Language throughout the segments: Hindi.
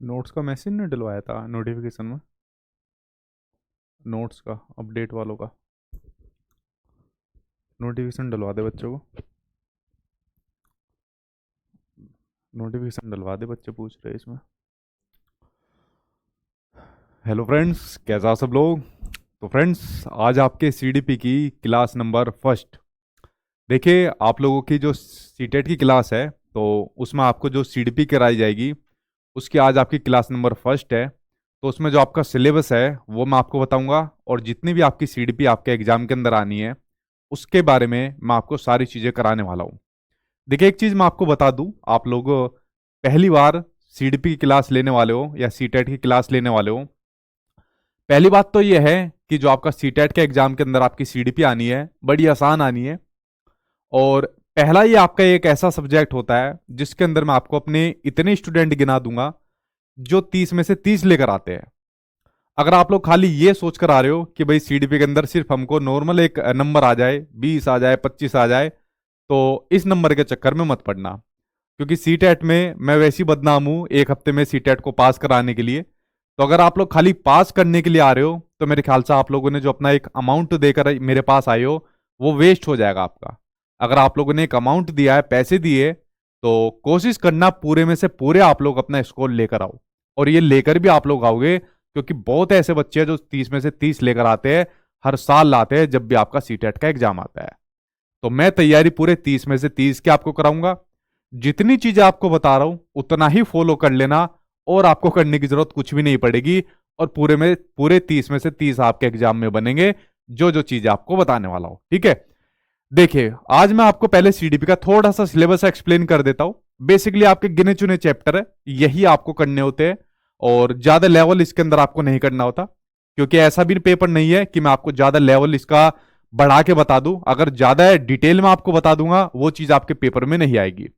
नोट्स का मैसेज नहीं डलवाया था नोटिफिकेशन में? नोट्स का अपडेट वालों का नोटिफिकेशन डलवा दे बच्चों को। नोटिफिकेशन डलवा दे, बच्चे पूछ रहे हैं इसमें। हेलो फ्रेंड्स, कैसा सब लोग? तो फ्रेंड्स, आज आपके सीडीपी की क्लास नंबर फर्स्ट। देखिए, आप लोगों की जो सीटेट की क्लास है, तो उसमें आपको जो सीडीपी कराई जाएगी उसकी आज आपकी क्लास नंबर फर्स्ट है। तो उसमें जो आपका सिलेबस है वो मैं आपको बताऊंगा, और जितनी भी आपकी सीडीपी आपके एग्जाम के अंदर आनी है उसके बारे में मैं आपको सारी चीज़ें कराने वाला हूँ। देखिए, एक चीज़ मैं आपको बता दूं, आप लोग पहली बार सीडीपी की क्लास लेने वाले हो या सीटेट की क्लास लेने वाले हो, पहली बात तो यह है कि जो आपका सीटेट के एग्जाम के अंदर आपकी सीडीपी आनी है बड़ी आसान आनी है। और पहला ही आपका एक ऐसा सब्जेक्ट होता है जिसके अंदर मैं आपको अपने इतने स्टूडेंट गिना दूंगा जो 30 में से 30 लेकर आते हैं। अगर आप लोग खाली ये सोच कर आ रहे हो कि भाई सीडीपी के अंदर सिर्फ हमको नॉर्मल एक नंबर आ जाए, 20 आ जाए, 25 आ जाए, तो इस नंबर के चक्कर में मत पड़ना। क्योंकि सीटेट में मैं वैसी बदनाम हूं एक हफ्ते में सीटेट को पास कराने के लिए। तो अगर आप लोग खाली पास करने के लिए आ रहे हो तो मेरे ख्याल से आप लोगों ने जो अपना एक अमाउंट देकर मेरे पास आए हो वो वेस्ट हो जाएगा आपका। अगर आप लोगों ने एक अमाउंट दिया है, पैसे दिए, तो कोशिश करना पूरे में से पूरे आप लोग अपना स्कोर लेकर आओ। और ये लेकर भी आप लोग आओगे, क्योंकि बहुत ऐसे बच्चे हैं जो 30 में से 30 लेकर आते हैं, हर साल लाते हैं जब भी आपका सीटेट का एग्जाम आता है। तो मैं तैयारी पूरे 30 में से 30 की आपको कराऊंगा। जितनी चीजें आपको बता रहा हूं उतना ही फॉलो कर लेना, और आपको करने की जरूरत कुछ भी नहीं पड़ेगी। और पूरे 30 में से 30 आपके एग्जाम में बनेंगे, जो जो चीजें आपको बताने वाला हूं। ठीक है, देखिए, आज मैं आपको पहले सीडीपी का थोड़ा सा सिलेबस एक्सप्लेन कर देता हूं। बेसिकली आपके गिने चुने चैप्टर है, यही आपको करने होते हैं, और ज्यादा लेवल इसके अंदर आपको नहीं करना होता। क्योंकि ऐसा भी पेपर नहीं है कि मैं आपको ज्यादा लेवल इसका बढ़ा के बता दूं। अगर ज्यादा डिटेल में आपको बता दूंगा वो चीज आपके पेपर में नहीं आएगी।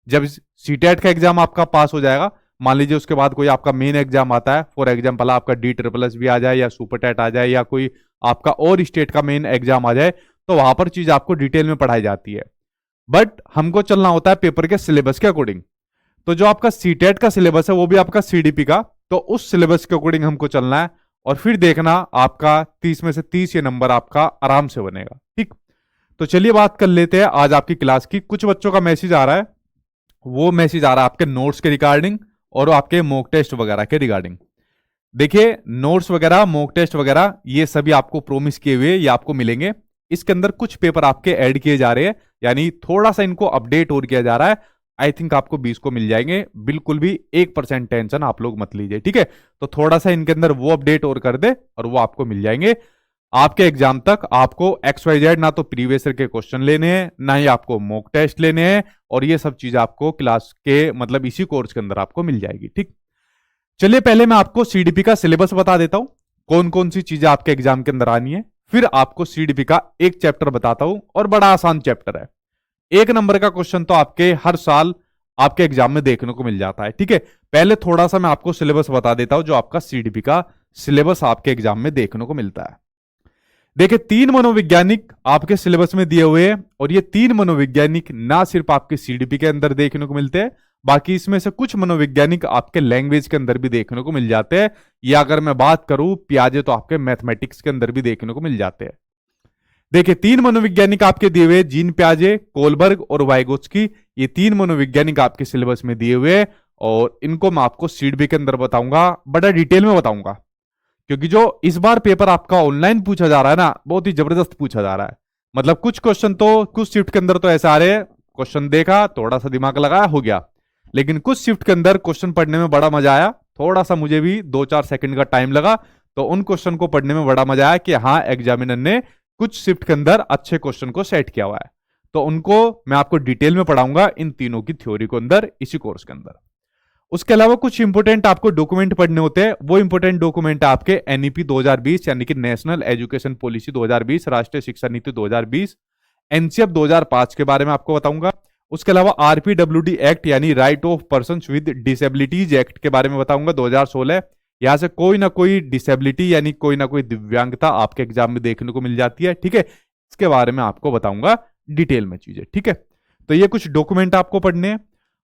जब सीटेट का एग्जाम आपका पास हो जाएगा, मान लीजिए उसके बाद कोई आपका मेन एग्जाम आता है, फॉर एग्जाम्पल आपका डी ट्रिपल एस भी आ जाए, या सुपर टेट आ जाए, या कोई आपका और स्टेट का मेन एग्जाम आ जाए, तो वहां पर चीज आपको डिटेल में पढ़ाई जाती है। बट हमको चलना होता है पेपर के सिलेबस के अकॉर्डिंग। तो जो आपका सीटेट का सिलेबस है वो भी आपका सीडीपी का, तो उस सिलेबस के अकॉर्डिंग हमको चलना है। और फिर देखना आपका 30 में से 30 ये नंबर आपका आराम से बनेगा। ठीक, तो चलिए बात कर लेते हैं आज आपकी क्लास की। कुछ बच्चों का मैसेज आ रहा है, वो मैसेज आ रहा है आपके नोट्स के रिगार्डिंग और आपके मॉक टेस्ट वगैरह के रिगार्डिंग। देखिए, नोट्स वगैरह, मॉक टेस्ट वगैरह, ये सभी आपको प्रोमिस किए हुए ये आपको मिलेंगे। इसके अंदर कुछ पेपर आपके ऐड किए जा रहे हैं, यानी थोड़ा सा इनको अपडेट और किया जा रहा है। आई थिंक आपको 20 को मिल जाएंगे, बिल्कुल भी 1% टेंशन आप लोग मत लीजिए। ठीक है, तो थोड़ा सा इनके अंदर वो अपडेट और कर दे और वो आपको मिल जाएंगे। आपके एग्जाम तक आपको XYZ ना तो प्रीवियस ईयर के क्वेश्चन लेने हैं, ना ही आपको मॉक टेस्ट लेने हैं, और ये सब चीज आपको क्लास के मतलब इसी कोर्स के अंदर आपको मिल जाएगी। ठीक, चलिए पहले मैं आपको सीडीपी का सिलेबस बता देता हूं, कौन कौन सी चीजें आपके एग्जाम के अंदर आनी है। फिर आपको सीडीपी का एक चैप्टर बताता हूं, और बड़ा आसान चैप्टर है। 1 नंबर का क्वेश्चन तो आपके हर साल आपके एग्जाम में देखने को मिल जाता है। ठीक है, पहले थोड़ा सा मैं आपको सिलेबस बता देता हूं, जो आपका सीडीपी का सिलेबस आपके एग्जाम में देखने को मिलता है। देखिए, 3 मनोवैज्ञानिक आपके सिलेबस में दिए हुए हैं, और ये 3 मनोवैज्ञानिक ना सिर्फ आपके सीडीपी के अंदर देखने को मिलते हैं, बाकी इसमें से कुछ मनोवैज्ञानिक आपके लैंग्वेज के अंदर भी देखने को मिल जाते हैं। या अगर मैं बात करूं पियाजे, तो आपके मैथमेटिक्स के अंदर भी देखने को मिल जाते हैं। देखिए, 3 मनोवैज्ञानिक आपके दिए हुए, जीन पियाजे, कोलबर्ग और वाइगोत्स्की, ये 3 मनोवैज्ञानिक आपके सिलेबस में दिए हुए हैं। और इनको मैं आपको सीडीपी के अंदर बताऊंगा, बड़ा डिटेल में बताऊंगा। क्योंकि जो इस बार पेपर आपका ऑनलाइन पूछा जा रहा है ना, बहुत ही जबरदस्त पूछा जा रहा है। मतलब कुछ क्वेश्चन तो कुछ शिफ्ट के अंदर तो ऐसे आ रहे हैं, क्वेश्चन देखा, थोड़ा सा दिमाग लगाया, हो गया। लेकिन कुछ शिफ्ट के अंदर क्वेश्चन पढ़ने में बड़ा मजा आया, थोड़ा सा मुझे भी 2-4 सेकंड का टाइम लगा, तो उन क्वेश्चन को पढ़ने में बड़ा मजा आया कि हाँ, एग्जामिनर ने कुछ शिफ्ट के अंदर अच्छे क्वेश्चन को सेट किया हुआ है। तो उनको मैं आपको डिटेल में पढ़ाऊंगा, इन तीनों की थ्योरी को अंदर, इसी कोर्स के अंदर। उसके अलावा कुछ इंपोर्टेंट आपको डॉक्यूमेंट पढ़ने होते हैं। वो इंपोर्टेंट डॉक्यूमेंट आपके एनईपी 2020, यानी कि नेशनल एजुकेशन पॉलिसी 2020, राष्ट्रीय शिक्षा नीति 2020, एनसीएफ 2005 के बारे में आपको बताऊंगा। उसके अलावा आरपीडब्ल्यूडी एक्ट, यानी right of person with disabilities act के बारे में बताऊंगा, 2016। यहां से कोई ना कोई डिसेबिलिटी यानी कोई ना कोई दिव्यांगता आपके एग्जाम में देखने को मिल जाती है। ठीक है, इसके बारे में आपको बताऊंगा डिटेल में चीजें। ठीक है, तो ये कुछ डॉक्यूमेंट आपको पढ़ने हैं।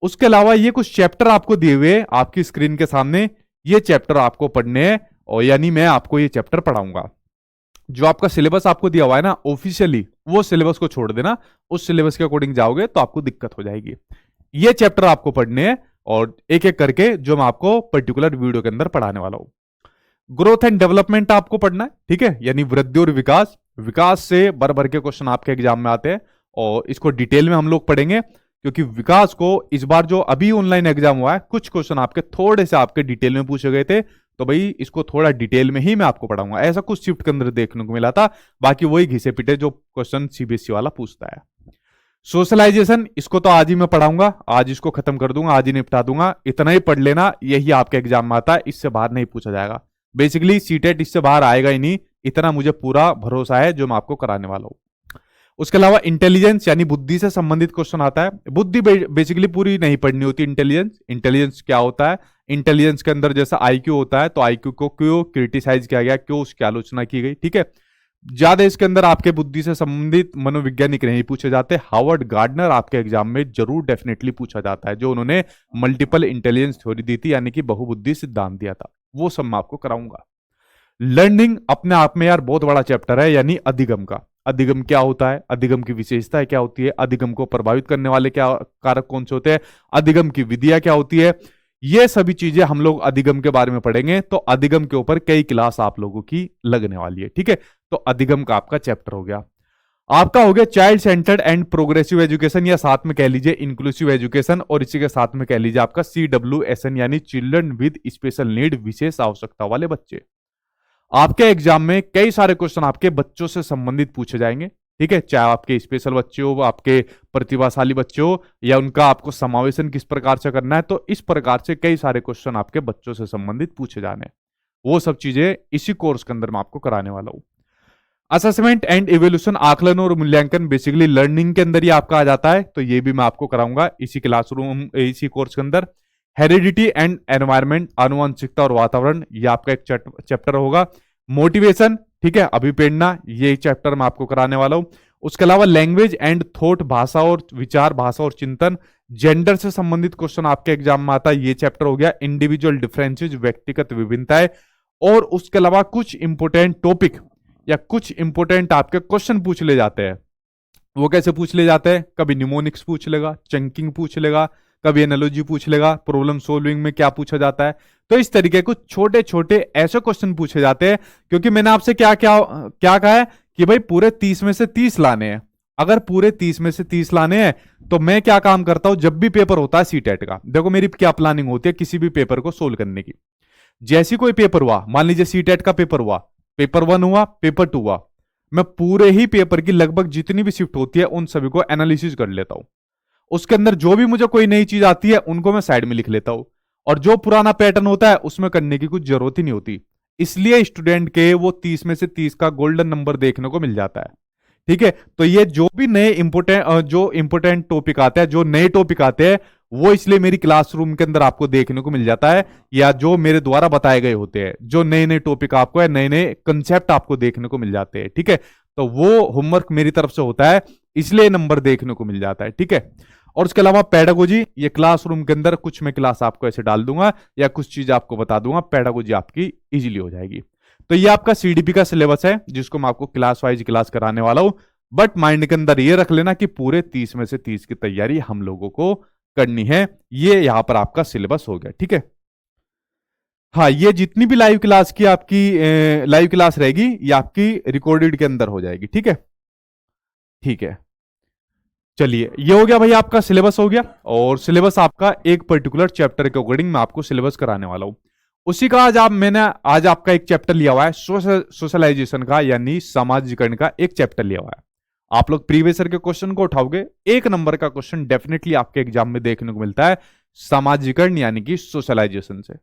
उसके अलावा ये कुछ चैप्टर आपको दिए हुए आपकी स्क्रीन के सामने, ये चैप्टर आपको पढ़ने हैं, और यानी मैं आपको ये चैप्टर पढ़ाऊंगा। जो आपका सिलेबस आपको दिया हुआ है ना ऑफिशियली, वो सिलेबस को छोड़ देना, उस सिलेबस के अकॉर्डिंग जाओगे तो आपको दिक्कत हो जाएगी। ये चैप्टर आपको पढ़ने हैं और एक एक करके जो मैं आपको पर्टिकुलर वीडियो के अंदर पढ़ाने वाला हूं। ग्रोथ एंड डेवलपमेंट आपको पढ़ना है, ठीक है, यानी वृद्धि और विकास। विकास से भर भर के क्वेश्चन आपके एग्जाम में आते हैं और इसको डिटेल में हम लोग पढ़ेंगे, क्योंकि विकास को इस बार जो अभी ऑनलाइन एग्जाम हुआ है, कुछ क्वेश्चन आपके थोड़े से आपके डिटेल में पूछे गए थे, तो भाई इसको थोड़ा डिटेल में ही मैं आपको पढ़ाऊंगा। ऐसा कुछ शिफ्ट के अंदर देखने को मिला था, बाकी वही घिसे पिटे जो क्वेश्चन सीबीएसई वाला पूछता है। सोशलाइजेशन, इसको तो आज ही मैं पढ़ाऊंगा, आज इसको खत्म कर दूंगा, आज ही निपटा दूंगा। इतना ही पढ़ लेना, यही आपके एग्जाम में आता है, इससे बाहर नहीं पूछा जाएगा। बेसिकली सीटेट इससे बाहर आएगा ही नहीं, इतना मुझे पूरा भरोसा है जो मैं आपको कराने वाला हूं। उसके अलावा इंटेलिजेंस यानी बुद्धि से संबंधित क्वेश्चन आता है। बुद्धि बेसिकली पूरी नहीं पढ़नी होती। इंटेलिजेंस क्या होता है? इंटेलिजेंस के अंदर जैसा आईक्यू होता है, तो आईक्यू को क्यों क्रिटिसाइज किया गया, क्यों उसकी आलोचना की गई, ठीक है। ज्यादा इसके अंदर आपके बुद्धि से संबंधित मनोवैज्ञानिक नहीं पूछे जाते। हार्वर्ड गार्डनर आपके एग्जाम में जरूर डेफिनेटली पूछा जाता है, जो उन्होंने मल्टीपल इंटेलिजेंस थ्योरी दी थी, यानी कि बहुबुद्धि सिद्धांत दिया था, वो सब मैं आपको कराऊंगा। लर्निंग अपने आप में यार बहुत बड़ा चैप्टर है, यानी अधिगम का। अधिगम क्या होता है, अधिगम की विशेषताएं क्या होती है, अधिगम को प्रभावित करने वाले क्या कारक कौन से होते हैं, अधिगम की विधियां क्या होती है, ये सभी चीजें हम लोग अधिगम के बारे में पढ़ेंगे। तो अधिगम के ऊपर कई क्लास आप लोगों की लगने वाली है, ठीक है। तो अधिगम का आपका चैप्टर हो गया। आपका हो गया child centred and progressive education, या साथ में कह लीजिए इंक्लूसिव एजुकेशन, और इसी के साथ में कह लीजिए आपका CWSN यानी चिल्ड्रन विद स्पेशल नीड, विशेष आवश्यकता वाले बच्चे। आपके एग्जाम में कई सारे क्वेश्चन आपके बच्चों से संबंधित पूछे जाएंगे, ठीक है, चाहे आपके स्पेशल बच्चे हो, आपके प्रतिभाशाली बच्चे हो, या उनका आपको समावेशन किस प्रकार से करना है। तो इस प्रकार से कई सारे क्वेश्चन आपके बच्चों से संबंधित पूछे जाने, वो सब चीजें इसी कोर्स के अंदर मैं आपको कराने वाला हूं। असेसमेंट एंड इवोल्यूशन, आकलन और मूल्यांकन, बेसिकली लर्निंग के अंदर ही आपका आ जाता है, तो ये भी मैं आपको कराऊंगा इसी क्लासरूम, इसी कोर्स के अंदर। हेरिडिटी एंड एनवायरमेंट, आनुवंशिकता और वातावरण, ये आपका एक चैप्टर होगा। मोटिवेशन, ठीक है, अभिप्रेरणा, ये चैप्टर मैं आपको कराने वाला हूं। उसके अलावा लैंग्वेज एंड थॉट, भाषा और विचार, भाषा और चिंतन, जेंडर से संबंधित क्वेश्चन आपके एग्जाम में आता है, ये चैप्टर हो गया। इंडिविजुअल डिफरेंसेस, व्यक्तिगत विभिन्नताएं, और उसके अलावा कुछ इंपोर्टेंट टॉपिक या कुछ इंपोर्टेंट आपके क्वेश्चन पूछ ले जाते हैं। वो कैसे पूछ ले जाते हैं? कभी निमोनिक्स पूछ लेगा, चंकिंग पूछ लेगा, कभी एनालॉजी पूछ लेगा, प्रॉब्लम सोल्विंग में क्या पूछा जाता है। तो इस तरीके कुछ छोटे छोटे ऐसे क्वेश्चन पूछे जाते हैं, क्योंकि मैंने आपसे क्या क्या क्या कहा है कि भाई पूरे 30 में से 30 लाने हैं। अगर पूरे 30 में से 30 लाने हैं तो मैं क्या काम करता हूं, जब भी पेपर होता है सीटेट का, देखो मेरी क्या प्लानिंग होती है किसी भी पेपर को सोल्व करने की। जैसी कोई पेपर हुआ, मान लीजिए सीटेट का पेपर हुआ, पेपर 1 हुआ, पेपर 2 हुआ, मैं पूरे ही पेपर की लगभग जितनी भी शिफ्ट होती है उन सभी को एनालिसिस कर लेता हूं। उसके अंदर जो भी मुझे कोई नई चीज आती है उनको मैं साइड में लिख लेता हूं, और जो पुराना पैटर्न होता है उसमें करने की कुछ जरूरत ही नहीं होती। इसलिए स्टूडेंट के वो 30 में से 30 का गोल्डन नंबर देखने को मिल जाता है, ठीक है। तो ये जो भी नए इंपोर्टेंट टॉपिक आते हैं, जो नए टॉपिक आते हैं, वो इसलिए मेरी क्लासरूम के अंदर आपको देखने को मिल जाता है, या जो मेरे द्वारा बताए गए होते हैं, जो नए नए टॉपिक आपको है, नए नए कंसेप्ट आपको देखने को मिल जाते हैं, ठीक है। तो वो होमवर्क मेरी तरफ से होता है, इसलिए नंबर देखने को मिल जाता है, ठीक है। और उसके अलावा पेडागोजी, ये क्लासरूम के अंदर कुछ मैं क्लास आपको ऐसे डाल दूंगा या कुछ चीज आपको बता दूंगा, पेडागोजी आपकी इजीली हो जाएगी। तो ये आपका CDP का सिलेबस है, जिसको मैं आपको क्लास वाइज क्लास कराने वाला हूं। बट माइंड के अंदर ये रख लेना कि पूरे 30 में से 30 की तैयारी हम लोगों को करनी है। ये यहां पर आपका सिलेबस हो गया, ठीक है। हाँ, ये जितनी भी लाइव क्लास की आपकी लाइव क्लास रहेगी, ये आपकी रिकॉर्डेड के अंदर हो जाएगी, ठीक है। ठीक है, चलिए, ये हो गया भाई, आपका सिलेबस हो गया। और सिलेबस आपका एक पर्टिकुलर चैप्टर के अकॉर्डिंग मैं आपको सिलेबस कराने वाला हूं। उसी का मैंने आज आपका एक चैप्टर लिया हुआ है सोशलाइजेशन का, यानी सामाजिकरण का एक चैप्टर लिया हुआ है। आप लोग प्रीवियस ईयर के क्वेश्चन को उठाओगे, 1 नंबर का क्वेश्चन डेफिनेटली आपके एग्जाम में देखने को मिलता है, सामाजिकरण यानी कि सोशलाइजेशन से।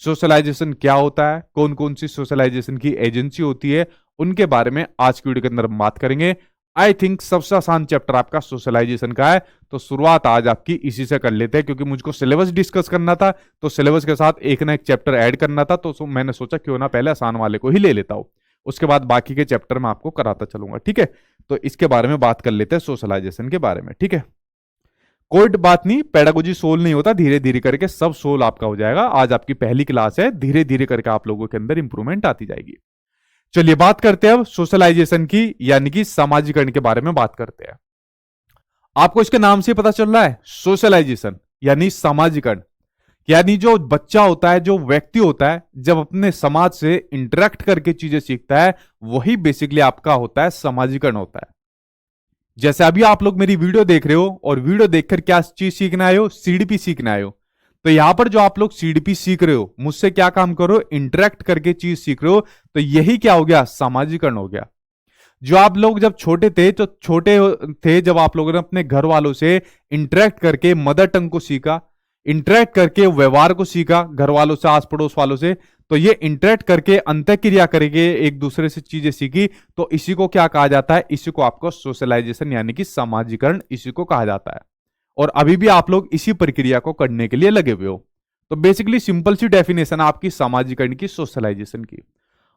सोशलाइजेशन क्या होता है, कौन कौन सी सोशलाइजेशन की एजेंसी होती है, उनके बारे में आज की वीडियो के अंदर हम बात करेंगे। आई थिंक सबसे आसान चैप्टर आपका सोशलाइजेशन का है, तो शुरुआत आज आपकी इसी से कर लेते हैं, क्योंकि मुझको सिलेबस डिस्कस करना था, तो सिलेबस के साथ एक ना एक चैप्टर ऐड करना था, तो मैंने सोचा क्यों ना पहले आसान वाले को ही ले लेता हूं, उसके बाद बाकी के चैप्टर में आपको कराता चलूंगा, ठीक है। तो इसके बारे में बात कर लेते हैं, सोशलाइजेशन के बारे में, ठीक है। कोई बात नहीं, पेडागोजी सोल्व नहीं होता, धीरे धीरे करके सब सोल्व आपका हो जाएगा। आज आपकी पहली क्लास है, धीरे धीरे करके आप लोगों के अंदर इंप्रूवमेंट आती जाएगी। चलिए बात करते हैं अब सोशलाइजेशन की, यानी कि सामाजिकरण के बारे में बात करते हैं। आपको इसके नाम से पता चल रहा है, सोशलाइजेशन यानी सामाजिकरण, यानी जो बच्चा होता है, जो व्यक्ति होता है, जब अपने समाज से इंटरेक्ट करके चीजें सीखता है, वही बेसिकली आपका होता है सामाजिकरण होता है। जैसे अभी आप लोग मेरी वीडियो देख रहे हो और वीडियो देखकर क्या चीज सीखना आए हो, सीडीपी सीखना आए हो, तो यहां पर जो आप लोग सीडीपी सीख रहे हो, मुझसे क्या काम करो, इंटरेक्ट करके चीज सीख रहे हो, तो यही क्या हो गया, सामाजिकरण हो गया। जो आप लोग जब छोटे थे, तो छोटे थे जब आप लोगों ने अपने घर वालों से इंटरेक्ट करके मदर टंग को सीखा, इंटरेक्ट करके व्यवहार को सीखा, घर वालों से, आस पड़ोस वालों से, तो ये इंटरेक्ट करके अंतःक्रिया करके एक दूसरे से चीजें सीखी, तो इसी को क्या कहा जाता है, इसी को आपको सोशलाइजेशन यानी कि सामाजिकरण इसी को कहा जाता है। और अभी भी आप लोग इसी प्रक्रिया को करने के लिए लगे हुए हो। तो बेसिकली सिंपल सी डेफिनेशन आपकी सामाजिकरण की, सोशलाइजेशन की।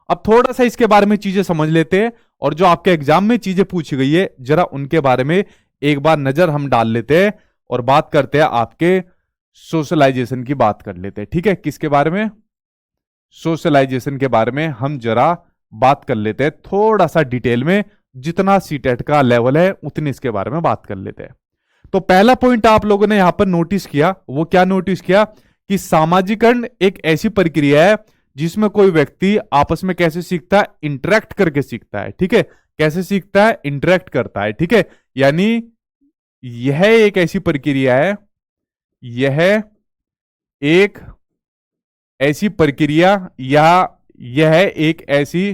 अब थोड़ा सा इसके बारे में चीजें समझ लेते हैं, और जो आपके एग्जाम में चीजें पूछी गई है, जरा उनके बारे में एक बार नजर हम डाल लेते हैं और बात करते हैं, आपके सोशलाइजेशन की बात कर लेते हैं। ठीक है, किसके बारे में, सोशलाइजेशन के बारे में हम जरा बात कर लेते हैं थोड़ा सा डिटेल में, जितना सीटेट का लेवल है उतनी इसके बारे में बात कर लेते हैं। तो पहला पॉइंट आप लोगों ने यहां पर नोटिस किया, वो क्या नोटिस किया कि सामाजिकरण एक ऐसी प्रक्रिया है जिसमें कोई व्यक्ति आपस में कैसे सीखता है, इंटरेक्ट करके सीखता है। ठीक है, कैसे सीखता है, इंटरेक्ट करता है। ठीक है, यानी यह एक ऐसी प्रक्रिया है, यह एक ऐसी प्रक्रिया या यह एक ऐसी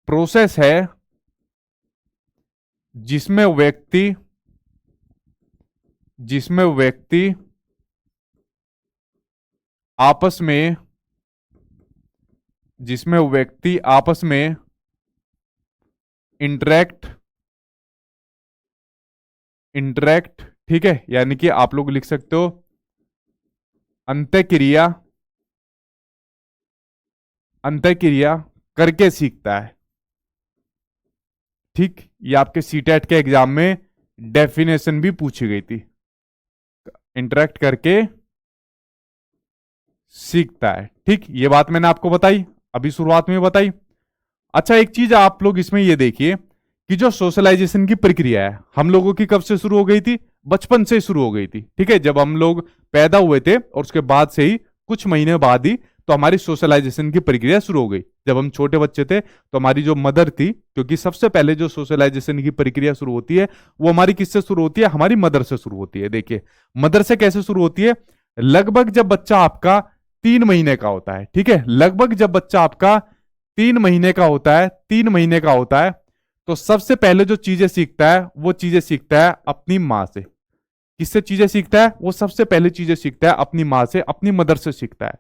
प्रोसेस है जिसमें व्यक्ति आपस में इंटरेक्ट, ठीक है, यानी कि आप लोग लिख सकते हो अंतःक्रिया करके सीखता है। ठीक, ये आपके सीटेट के एग्जाम में डेफिनेशन भी पूछी गई थी, इंटरेक्ट करके सीखता है। ठीक, ये बात मैंने आपको बताई, अभी शुरुआत में बताई। अच्छा, एक चीज आप लोग इसमें ये देखिए कि जो सोशलाइजेशन की प्रक्रिया है, हम लोगों की कब से शुरू हो गई थी, बचपन से शुरू हो गई थी। ठीक है, जब हम लोग पैदा हुए थे और उसके बाद से ही कुछ महीने बाद ही तो हमारी सोशलाइजेशन की प्रक्रिया शुरू हो गई। जब हम छोटे बच्चे थे तो हमारी जो मदर थी, क्योंकि सबसे पहले जो सोशलाइजेशन की प्रक्रिया शुरू होती है वो हमारी किससे शुरू होती है, हमारी मदर से शुरू होती है। देखिए मदर से कैसे शुरू होती है, लगभग जब बच्चा आपका 3 महीने का होता है। ठीक है, लगभग जब बच्चा आपका 3 महीने का होता है, 3 महीने का होता है, तो सबसे पहले जो चीजें सीखता है वो चीजें सीखता है अपनी माँ से। किससे चीजें सीखता है, वो सबसे पहले चीजें सीखता है अपनी माँ से, अपनी मदर से सीखता है।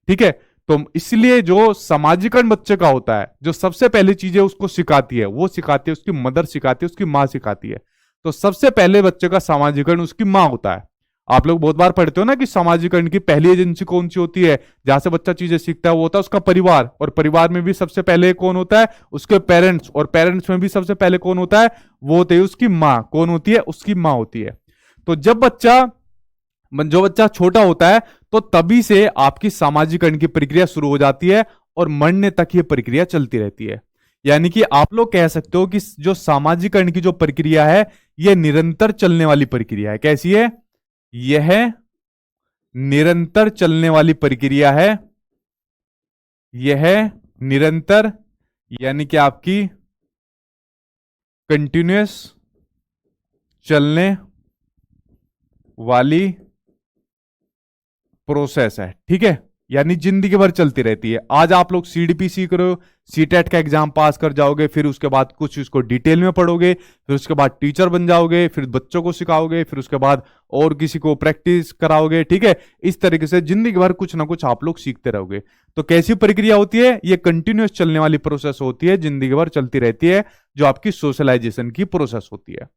ठीक है, तो इसलिए जो सामाजिकरण बच्चे का होता है, जो सबसे पहले चीजें उसको सिखाती है, वो सिखाती है उसकी मदर, सिखाती है उसकी माँ, सिखाती है। तो सबसे पहले बच्चे का सामाजिकरण उसकी माँ होता है। आप लोग बहुत बार पढ़ते हो ना कि सामाजिकरण की पहली एजेंसी कौन सी होती है, जहां से बच्चा चीजें सीखता है, वो होता है उसका परिवार। और परिवार में भी सबसे पहले कौन होता है, उसके पेरेंट्स। और पेरेंट्स में भी सबसे पहले कौन होता है, वो होती है उसकी माँ। कौन होती है, उसकी माँ होती है। तो जब जो बच्चा छोटा होता है तो तभी से आपकी सामाजिकरण की प्रक्रिया शुरू हो जाती है और मरने तक ये प्रक्रिया चलती रहती है। यानी कि आप लोग कह सकते हो कि जो सामाजिकरण की जो प्रक्रिया है यह निरंतर चलने वाली प्रक्रिया है। कैसी है, यह निरंतर चलने वाली प्रक्रिया है। यह निरंतर यानी कि आपकी कंटिन्यूअस चलने वाली प्रोसेस है। ठीक है, यानी जिंदगी भर चलती रहती है। आज आप लोग सीडीपी सीख रहे हो, सीटेट का एग्जाम पास कर जाओगे, फिर उसके बाद कुछ इसको डिटेल में पढ़ोगे, फिर उसके बाद टीचर बन जाओगे, फिर बच्चों को सिखाओगे, फिर उसके बाद और किसी को प्रैक्टिस कराओगे। ठीक है, इस तरीके से जिंदगी भर कुछ ना कुछ आप लोग सीखते रहोगे। तो कैसी प्रक्रिया होती है, ये कंटिन्यूअस चलने वाली प्रोसेस होती है, जिंदगी भर चलती रहती है, जो आपकी सोशलाइजेशन की प्रोसेस होती है।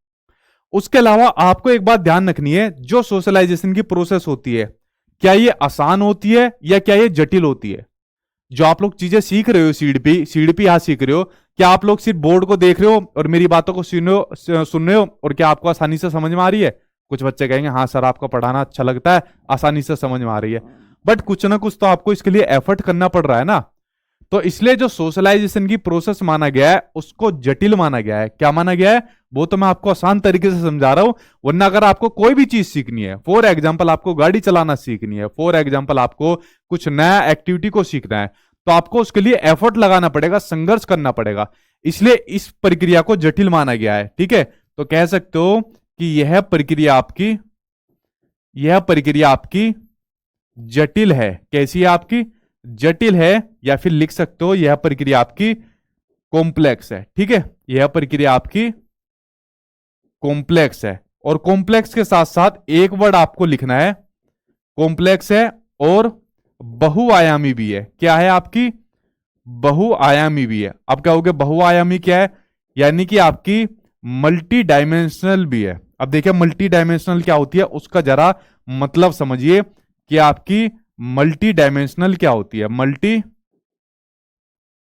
उसके अलावा आपको एक बात ध्यान रखनी है, जो सोशलाइजेशन की प्रोसेस होती है, क्या ये आसान होती है या क्या ये जटिल होती है। जो आप लोग चीजें सीख रहे हो, सीडीपी यहां सीख रहे हो, क्या आप लोग सिर्फ बोर्ड को देख रहे हो और मेरी बातों को सुन रहे हो और क्या आपको आसानी से समझ में आ रही है? कुछ बच्चे कहेंगे हाँ सर आपका पढ़ाना अच्छा लगता है, आसानी से समझ में आ रही है, बट कुछ ना कुछ तो आपको इसके लिए एफर्ट करना पड़ रहा है ना। तो इसलिए जो सोशलाइजेशन की प्रोसेस माना गया है उसको जटिल माना गया है। क्या माना गया है वो तो मैं आपको आसान तरीके से समझा रहा हूं, वरना अगर आपको कोई भी चीज सीखनी है, फॉर एग्जाम्पल आपको गाड़ी चलाना सीखनी है, फॉर एग्जाम्पल आपको कुछ नया एक्टिविटी को सीखना है, तो आपको उसके लिए एफर्ट लगाना पड़ेगा, संघर्ष करना पड़ेगा, इसलिए इस प्रक्रिया को जटिल माना गया है। ठीक है, तो कह सकते हो कि यह प्रक्रिया आपकी जटिल है। कैसी है आपकी? जटिल है, या फिर लिख सकते हो यह प्रक्रिया आपकी कॉम्प्लेक्स है। ठीक है, यह प्रक्रिया आपकी कॉम्प्लेक्स है, और कॉम्प्लेक्स के साथ साथ एक वर्ड आपको लिखना है, कॉम्प्लेक्स है और बहुआयामी भी है। क्या है आपकी? बहुआयामी भी है। अब क्या होगा? बहुआयामी क्या है? यानी कि आपकी मल्टी डायमेंशनल भी है। अब देखिए मल्टी डायमेंशनल क्या होती है उसका जरा मतलब समझिए कि आपकी मल्टी डायमेंशनल क्या होती है। मल्टी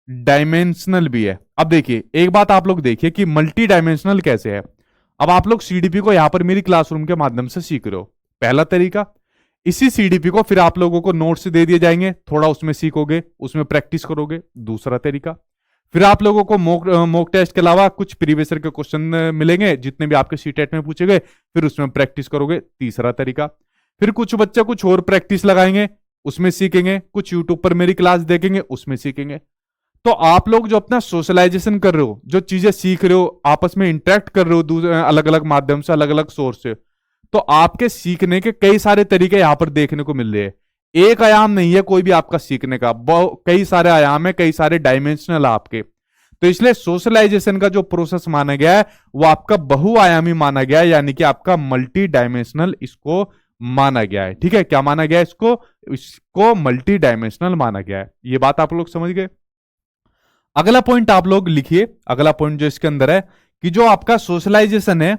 डायमेंशनल भी है। अब देखिए एक बात आप लोग देखिए कि मल्टी डायमेंशनल कैसे है। अब आप लोग सीडीपी को यहां पर मेरी क्लासरूम के माध्यम से सीख रहे हो, पहला तरीका। इसी सीडीपी को फिर आप लोगों को नोट्स दे दिए जाएंगे, थोड़ा उसमें सीखोगे, उसमें प्रैक्टिस करोगे, दूसरा तरीका। फिर आप लोगों को मॉक टेस्ट के अलावा कुछ प्रीवियस ईयर के क्वेश्चन मिलेंगे जितने भी आपके सीटेट में पूछे गए, फिर उसमें प्रैक्टिस करोगे, तीसरा तरीका। फिर कुछ बच्चे कुछ और प्रैक्टिस लगाएंगे, उसमें सीखेंगे, कुछ यूट्यूब पर मेरी क्लास देखेंगे, उसमें सीखेंगे। तो आप लोग जो अपना सोशलाइजेशन कर रहे हो, जो चीजें सीख रहे हो, आपस में इंटरेक्ट कर रहे हो अलग अलग माध्यम से, अलग अलग सोर्स से, तो आपके सीखने के कई सारे तरीके यहां पर देखने को मिल रहे हैं। एक आयाम नहीं है कोई भी आपका सीखने का, कई सारे आयाम है, कई सारे डायमेंशनल आपके। तो इसलिए सोशलाइजेशन का जो प्रोसेस माना गया है वो आपका बहुआयामी माना गया है, यानी कि आपका मल्टी डायमेंशनल इसको माना गया है। ठीक है, क्या माना गया है? इसको मल्टी डायमेंशनल माना गया है। ये बात आप लोग समझ गए। अगला पॉइंट आप लोग लिखिए, अगला पॉइंट जो इसके अंदर है कि जो आपका सोशलाइजेशन है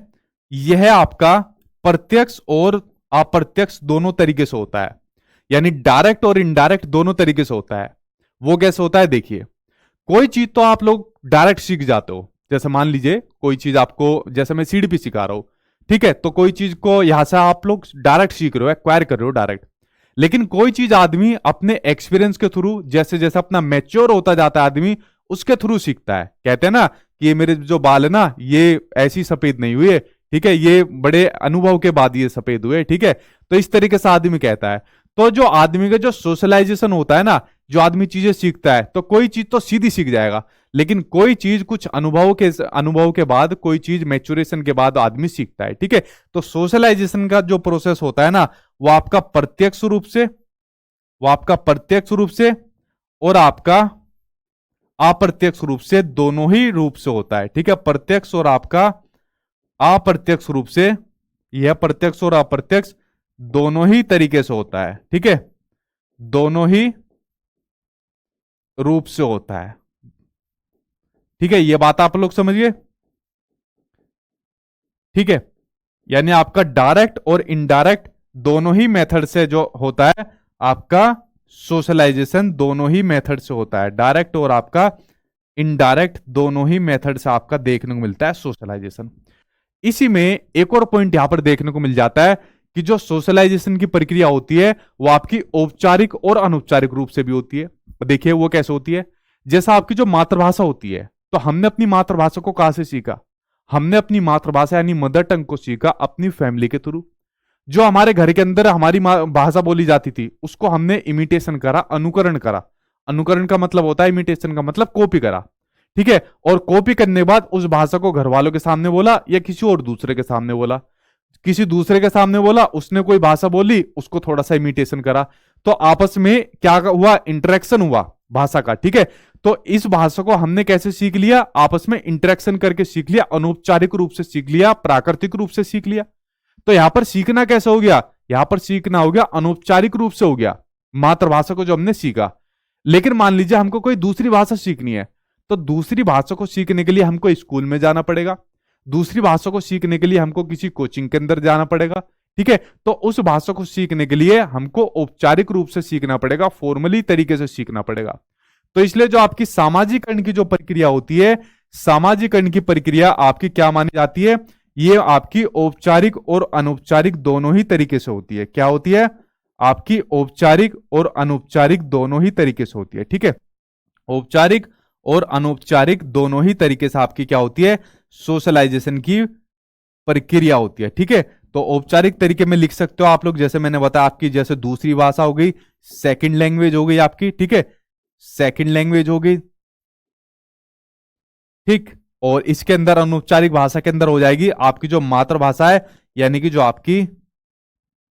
यह आपका प्रत्यक्ष और अप्रत्यक्ष दोनों तरीके से होता है, यानी डायरेक्ट और इनडायरेक्ट दोनों तरीके से होता है। वो कैसे होता है? देखिए, कोई चीज तो आप लोग डायरेक्ट सीख जाते हो, जैसे मान लीजिए कोई चीज आपको, जैसे मैं सीडीपी सिखा रहा हूं, ठीक है, तो कोई चीज को यहां से आप लोग डायरेक्ट सीख रहे हो, एक्वायर कर रहे हो डायरेक्ट। लेकिन कोई चीज आदमी अपने एक्सपीरियंस के थ्रू, जैसे जैसे अपना मैच्योर होता जाता है आदमी, उसके थ्रू सीखता है। कहते हैं ना कि ये मेरे जो बाल है ना, ये ऐसी सफेद नहीं हुए, ठीक है, ये बड़े अनुभव के बाद ये सफेद हुए। ठीक है, तो इस तरीके से आदमी कहता है। तो जो आदमी का जो सोशलाइजेशन होता है ना, जो आदमी चीजें सीखता है, तो कोई चीज तो सीधी सीख जाएगा, लेकिन कोई चीज कुछ अनुभव के बाद, कोई चीज मैच्योरेशन के बाद आदमी सीखता है। ठीक है, तो सोशलाइजेशन का जो प्रोसेस होता है ना, वो आपका प्रत्यक्ष रूप से और आपका अप्रत्यक्ष रूप से, दोनों ही रूप से होता है। ठीक है, प्रत्यक्ष और आपका अप्रत्यक्ष रूप से, यह प्रत्यक्ष और अप्रत्यक्ष दोनों ही तरीके से होता है। ठीक है, दोनों ही रूप से होता है। ठीक है, यह बात आप लोग समझिए। ठीक है, यानी आपका डायरेक्ट और इनडायरेक्ट दोनों ही मेथड से जो होता है आपका सोशलाइजेशन, दोनों ही मेथड से होता है, डायरेक्ट और आपका इनडायरेक्ट दोनों ही मेथड से आपका देखने को मिलता है सोशलाइजेशन। इसी में एक और पॉइंट यहां पर देखने को मिल जाता है कि जो सोशलाइजेशन की प्रक्रिया होती है वो आपकी औपचारिक और अनौपचारिक रूप से भी होती है। देखिए वो कैसे होती है। जैसा आपकी जो मातृभाषा होती है, तो हमने अपनी मातृभाषा को कहां से सीखा? हमने अपनी मातृभाषा यानी मदर टंग को सीखा अपनी फैमिली के थ्रू। जो हमारे घर के अंदर हमारी भाषा बोली जाती थी उसको हमने इमिटेशन करा, अनुकरण करा। अनुकरण का मतलब होता है इमिटेशन का मतलब कॉपी करा। ठीक है, और कॉपी करने के बाद उस भाषा को घर वालों के सामने बोला या किसी और दूसरे के सामने बोला, किसी दूसरे के सामने बोला, उसने कोई भाषा बोली, उसको थोड़ा सा इमिटेशन करा, तो आपस में क्या हुआ? इंटरेक्शन हुआ भाषा का। ठीक है, तो इस भाषा को हमने कैसे सीख लिया? आपस में इंटरेक्शन करके सीख लिया, अनौपचारिक रूप से सीख लिया, प्राकृतिक रूप से सीख लिया। तो यहां पर सीखना कैसे हो गया? यहां पर सीखना हो गया अनौपचारिक रूप से हो गया, मातृभाषा को जो हमने सीखा। लेकिन मान लीजिए हमको कोई दूसरी भाषा सीखनी है, तो दूसरी भाषा को सीखने के लिए हमको स्कूल में जाना पड़ेगा, दूसरी भाषा को सीखने के लिए हमको किसी कोचिंग के अंदर जाना पड़ेगा। ठीक है, तो उस भाषा को सीखने के लिए हमको औपचारिक रूप से सीखना पड़ेगा, फॉर्मली तरीके से सीखना पड़ेगा। तो इसलिए जो आपकी सामाजिकरण की जो प्रक्रिया होती है, सामाजिकरण की प्रक्रिया आपकी क्या मानी जाती है? ये आपकी औपचारिक और अनौपचारिक दोनों ही तरीके से होती है। क्या होती है? आपकी औपचारिक और अनौपचारिक दोनों ही तरीके से होती है। ठीक है, औपचारिक और अनौपचारिक दोनों ही तरीके से आपकी क्या होती है? सोशलाइजेशन की प्रक्रिया होती है। ठीक है, तो औपचारिक तरीके में लिख सकते हो आप लोग, जैसे मैंने बताया आपकी जैसे दूसरी भाषा हो गई, सेकंड लैंग्वेज हो गई आपकी। ठीक है, सेकंड लैंग्वेज हो गई। ठीक, और इसके अंदर अनौपचारिक भाषा के अंदर हो जाएगी आपकी जो मातृभाषा है, यानी कि जो आपकी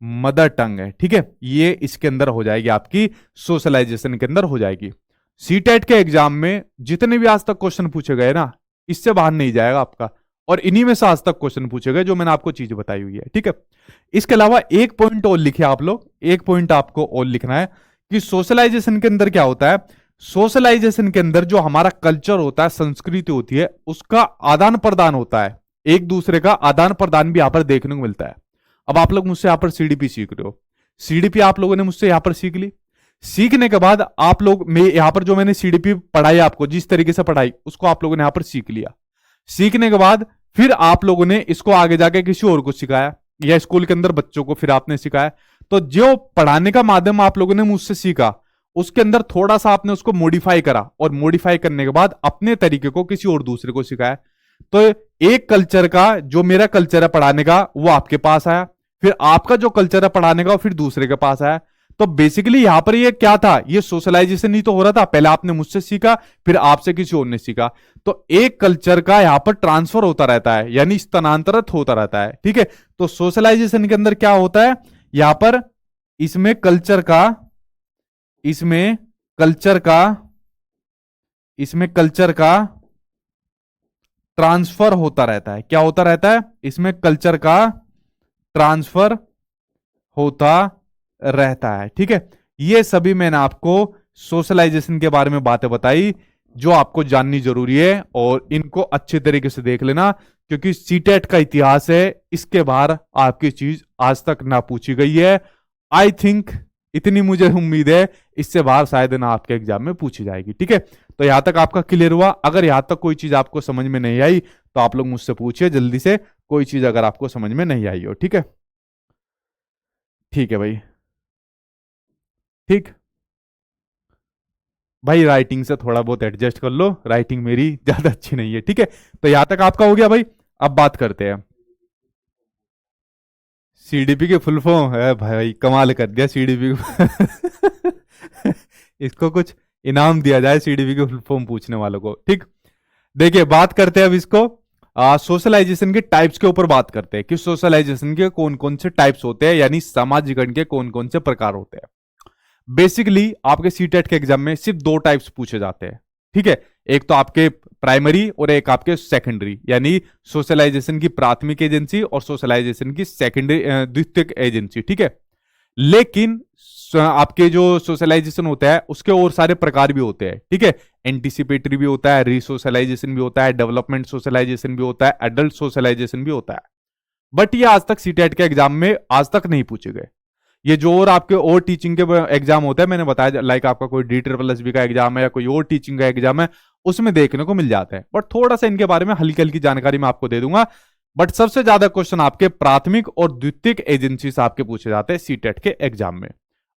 मदर टंग है। ठीक है, ये इसके अंदर हो जाएगी, आपकी सोशलाइजेशन के अंदर हो जाएगी। सीटेट के एग्जाम में जितने भी आज तक क्वेश्चन पूछे गए ना, इससे बाहर नहीं जाएगा आपका, और इन्हीं में से आज तक क्वेश्चन पूछे गए जो मैंने आपको चीज बताई हुई है। ठीक है, इसके अलावा एक पॉइंट और लिखे आप लोग, एक पॉइंट आपको और लिखना है कि सोशलाइजेशन के अंदर क्या होता है। सोशलाइजेशन के अंदर जो हमारा कल्चर होता है, संस्कृति होती है, उसका आदान प्रदान होता है, एक दूसरे का आदान प्रदान भी यहां पर देखने को मिलता है। अब आप लोग मुझसे यहां पर सीडीपी सीख रहे हो, सीडीपी आप लोगों ने मुझसे यहां पर सीख ली। सीखने के बाद आप लोग, मैं यहां पर जो मैंने सीडीपी पढ़ाई आपको, जिस तरीके से पढ़ाई उसको आप लोगों ने यहां पर सीख लिया। सीखने के बाद फिर आप लोगों ने इसको आगे जाके किसी और को सिखाया, या स्कूल के अंदर बच्चों को फिर आपने सिखाया। तो जो पढ़ाने का माध्यम आप लोगों ने मुझसे सीखा, उसके अंदर थोड़ा सा आपने उसको मॉडिफाई करा, और मॉडिफाई करने के बाद अपने तरीके को किसी और दूसरे को सिखाया। तो एक कल्चर का, जो मेरा कल्चर है पढ़ाने का, वो आपके पास आया, फिर आपका जो कल्चर है पढ़ाने का वो फिर दूसरे के पास आया। तो बेसिकली यहां पर ये क्या था? ये सोशलाइजेशन ही तो हो रहा था। पहले आपने मुझसे सीखा, फिर आपसे किसी और ने सीखा। तो एक कल्चर का यहां पर ट्रांसफर होता रहता है, यानी स्थानांतरित होता रहता है। ठीक है, तो सोशलाइजेशन के अंदर क्या होता है यहां पर, इसमें कल्चर का, इसमें कल्चर का, इसमें कल्चर का ट्रांसफर होता रहता है। क्या होता रहता है? इसमें कल्चर का ट्रांसफर होता रहता है। ठीक है, ये सभी मैंने आपको सोशलाइजेशन के बारे में बातें बताई जो आपको जाननी जरूरी है, और इनको अच्छे तरीके से देख लेना, क्योंकि सीटेट का इतिहास है, इसके बाहर आपकी चीज आज तक ना पूछी गई है। आई थिंक, इतनी मुझे उम्मीद है, इससे बाहर शायद ना आपके एग्जाम में पूछी जाएगी। ठीक है, तो यहां तक आपका क्लियर हुआ? अगर यहां तक कोई चीज आपको समझ में नहीं आई तो आप लोग मुझसे पूछिए जल्दी से, कोई चीज अगर आपको समझ में नहीं आई हो। ठीक है, ठीक है भाई। ठीक भाई, राइटिंग से थोड़ा बहुत एडजस्ट कर लो, राइटिंग मेरी ज्यादा अच्छी नहीं है। ठीक है, तो यहां तक आपका हो गया भाई। अब बात करते हैं सीडीपी के फुल फॉर्म है। भाई कमाल कर दिया सीडीपी को। इसको कुछ इनाम दिया जाए सीडीपी के फुल फॉर्म पूछने वालों को। ठीक, देखिए बात करते हैं अब इसको, सोशलाइजेशन के टाइप्स के ऊपर बात करते हैं कि सोशलाइजेशन के कौन कौन से टाइप्स होते हैं, यानी सामाजिकरण के कौन कौन से प्रकार होते हैं। बेसिकली आपके सीटेट के एग्जाम में सिर्फ दो टाइप्स पूछे जाते हैं। ठीक है, एक तो आपके प्राइमरी और एक आपके सेकेंडरी, यानी सोशलाइजेशन की प्राथमिक एजेंसी और सोशलाइजेशन की सेकेंडरी द्वितीयक एजेंसी। ठीक है, लेकिन आपके जो सोशलाइजेशन होता है उसके और सारे प्रकार भी होते हैं। ठीक है, एंटीसिपेटरी भी होता है, रिसोशलाइजेशन भी होता है, डेवलपमेंट सोशलाइजेशन भी होता है, एडल्ट सोशलाइजेशन भी होता है। बट ये आज तक सीटेट के एग्जाम में आज तक नहीं पूछे गए। ये जो और आपके और टीचिंग के एग्जाम होते हैं, मैंने बताया लाइक आपका कोई DSSB का एग्जाम है या कोई और टीचिंग का एग्जाम है, उसमें देखने को मिल जाता है। बट थोड़ा सा इनके बारे में हल्की हल्की जानकारी मैं आपको दे दूंगा। बट सबसे ज्यादा क्वेश्चन आपके प्राथमिक और द्वितीयक एजेंसी से आपके पूछे जाते हैं सीटेट के एग्जाम में।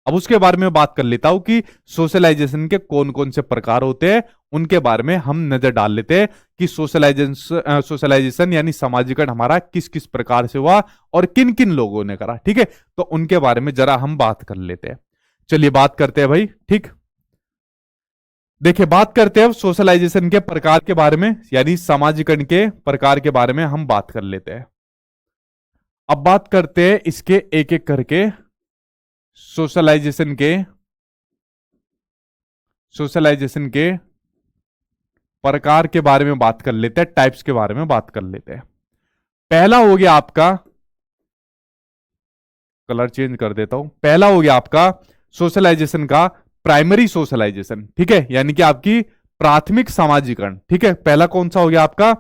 अब उसके बारे में बात कर लेता हूं कि सोशलाइजेशन के कौन कौन से प्रकार होते हैं, उनके बारे में हम नजर डाल लेते हैं कि सोशलाइजेशन यानी सामाजिकरण हमारा किस किस प्रकार से हुआ और किन किन लोगों ने करा। ठीक है, तो उनके बारे में जरा हम बात कर लेते हैं। चलिए बात करते हैं भाई। ठीक, देखिए बात करते हैं सोशलाइजेशन के प्रकार के बारे में, यानी सामाजिकरण के प्रकार के बारे में हम बात कर लेते हैं। अब बात करते हैं इसके एक एक करके सोशलाइजेशन के प्रकार के बारे में बात कर लेते हैं, टाइप्स के बारे में बात कर लेते हैं। पहला हो गया आपका, कलर चेंज कर देता हूं, पहला हो गया आपका सोशलाइजेशन का प्राइमरी सोशलाइजेशन। ठीक है, यानी कि आपकी प्राथमिक सामाजिकरण। ठीक है, पहला कौन सा हो गया आपका?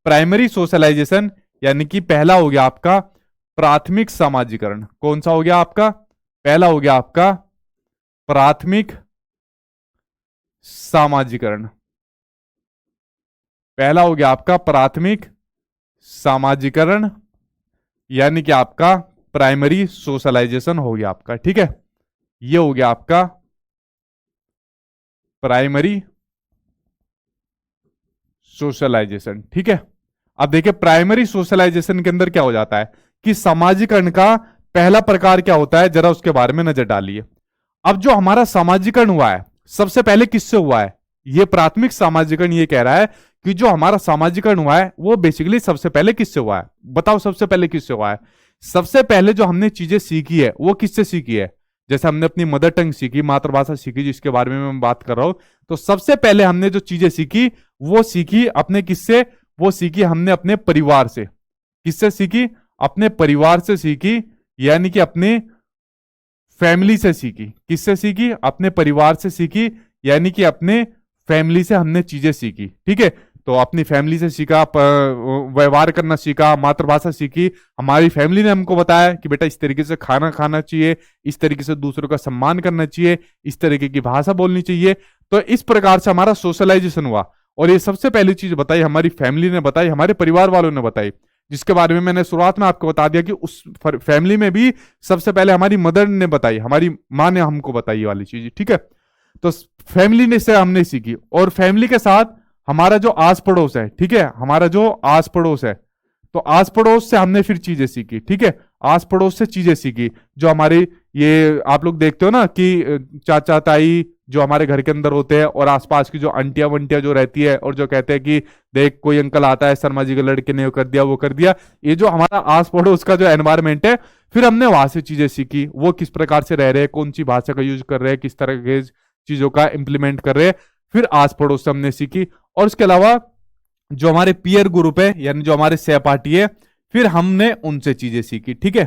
प्राइमरी सोशलाइजेशन, यानी कि पहला हो गया आपका प्राथमिक सामाजिकरण। कौन सा हो गया आपका? पहला हो गया आपका प्राथमिक सामाजिकरण। पहला हो गया आपका प्राथमिक सामाजिकरण यानी कि आपका प्राइमरी सोशलाइजेशन हो गया आपका, ठीक है। ये हो गया आपका प्राइमरी सोशलाइजेशन, ठीक है। अब देखिए प्राइमरी सोशलाइजेशन के अंदर क्या हो जाता है कि सामाजिकरण का पहला प्रकार क्या होता है, जरा उसके बारे में नजर डालिए। अब जो हमारा सामाजिकरण हुआ है सबसे पहले किससे हुआ है, ये प्राथमिक सामाजिकरण ये कह रहा है कि जो हमारा सामाजिकरण हुआ है वो बेसिकली सबसे पहले किससे हुआ है, बताओ सबसे पहले किससे हुआ है। सबसे पहले जो हमने चीजें सीखी है वो किससे सीखी है, जैसे हमने अपनी मदर टंग सीखी, मातृभाषा सीखी, जिसके बारे में मैं बात कर रहा हूं, तो सबसे पहले हमने जो चीजें सीखी वो सीखी अपने किससे, वो सीखी हमने अपने परिवार से। किससे सीखी, अपने परिवार से सीखी, यानी कि अपने फैमिली से सीखी। किससे सीखी, अपने परिवार से सीखी, यानी कि अपने फैमिली से हमने चीजें सीखी, ठीक है। तो अपनी फैमिली से सीखा, व्यवहार करना सीखा, मातृभाषा सीखी, हमारी फैमिली ने हमको बताया कि बेटा इस तरीके से खाना खाना चाहिए, इस तरीके से दूसरों का सम्मान करना चाहिए, इस तरीके की भाषा बोलनी चाहिए। तो इस प्रकार से हमारा सोशलाइजेशन हुआ, और ये सबसे पहली चीज बताई हमारी फैमिली ने बताई, हमारे परिवार वालों ने बताई, जिसके बारे में मैंने शुरुआत में आपको बता दिया कि उस फैमिली में भी सबसे पहले हमारी मदर ने बताई, हमारी माँ ने हमको बताई ये वाली चीज, ठीक है। तो फैमिली ने से हमने सीखी, और फैमिली के साथ हमारा जो आस पड़ोस है, ठीक है, हमारा जो आस पड़ोस है, तो आस पड़ोस से हमने फिर चीजें सीखी, ठीक है। आस पड़ोस से चीजें सीखी, जो हमारी ये आप लोग देखते हो ना कि चाचा ताई जो हमारे घर के अंदर होते हैं, और आसपास की जो अंटिया वंटिया जो रहती है, और जो कहते हैं कि देख कोई अंकल आता है, शर्मा जी के लड़के ने कर दिया वो कर दिया, ये जो हमारा आस पड़ोस का जो एनवायरमेंट है, फिर हमने वहां से चीजें सीखी, वो किस प्रकार से रह रहे हैं, कौन सी भाषा का यूज कर रहे हैं, किस तरह के चीजों का इंप्लीमेंट कर रहे हैं, फिर आस पड़ोस से हमने सीखी। और उसके अलावा जो हमारे पीयर ग्रुप है, यानी जो हमारे सहपाठी है, फिर हमने उनसे चीजें सीखी, ठीक है।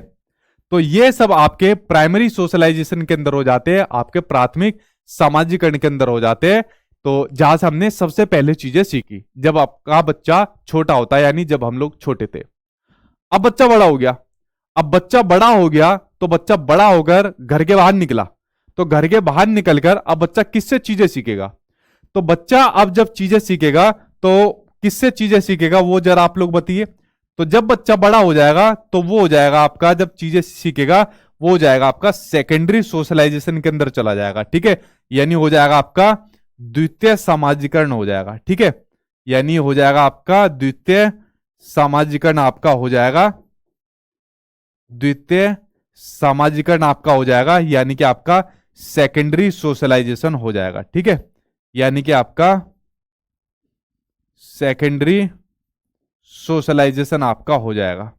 तो ये सब आपके प्राइमरी सोशलाइजेशन के अंदर हो जाते हैं, आपके प्राथमिक सामाजिकरण के अंदर हो जाते हैं। तो जहां से हमने सबसे पहले चीजें सीखी जब आपका बच्चा छोटा होता है, यानी जब हम लोग छोटे थे। अब बच्चा बड़ा हो गया, अब बच्चा बड़ा हो गया तो बच्चा बड़ा होकर घर के बाहर निकला, तो घर के बाहर निकलकर अब बच्चा किससे चीजें सीखेगा, तो बच्चा अब जब चीजें सीखेगा तो किससे चीजें सीखेगा वो जरा आप लोग बताइए। तो जब बच्चा बड़ा हो जाएगा तो वो हो जाएगा आपका, जब चीजें सीखेगा वो हो जाएगा आपका सेकेंडरी सोशलाइजेशन के अंदर चला जाएगा, ठीक है। यानी हो जाएगा आपका द्वितीय सामाजिकरण हो जाएगा, ठीक है। यानी हो जाएगा आपका द्वितीय सामाजिकरण, आपका हो जाएगा द्वितीय सामाजिकरण आपका हो जाएगा, यानी कि आपका सेकेंडरी सोशलाइजेशन हो जाएगा, ठीक है। यानी कि आपका सेकेंडरी सोशलाइजेशन आपका हो जाएगा,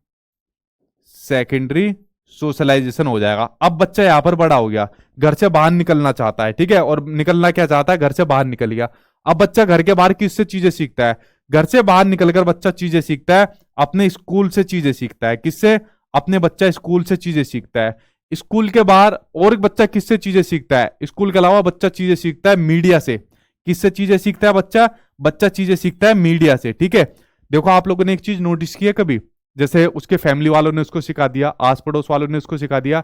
सेकेंडरी सोशलाइजेशन हो जाएगा। अब बच्चा यहां पर बड़ा हो गया, घर से बाहर निकलना चाहता है, ठीक है, और निकलना क्या चाहता है, घर से बाहर निकल गया। अब बच्चा घर के बाहर किससे चीजें सीखता है, घर से बाहर निकलकर बच्चा चीजें सीखता है अपने स्कूल से चीजें सीखता है। किससे, अपने बच्चा स्कूल से चीजें सीखता है। स्कूल के बाहर और एक बच्चा किससे चीजें सीखता है, स्कूल के अलावा बच्चा चीजें सीखता है मीडिया से। किससे चीजें सीखता है बच्चा, बच्चा चीजें सीखता है मीडिया से, ठीक है। देखो आप लोगों ने एक चीज नोटिस की है कभी, जैसे उसके फैमिली वालों ने उसको सिखा दिया, आस पड़ोस वालों ने उसको सिखा दिया,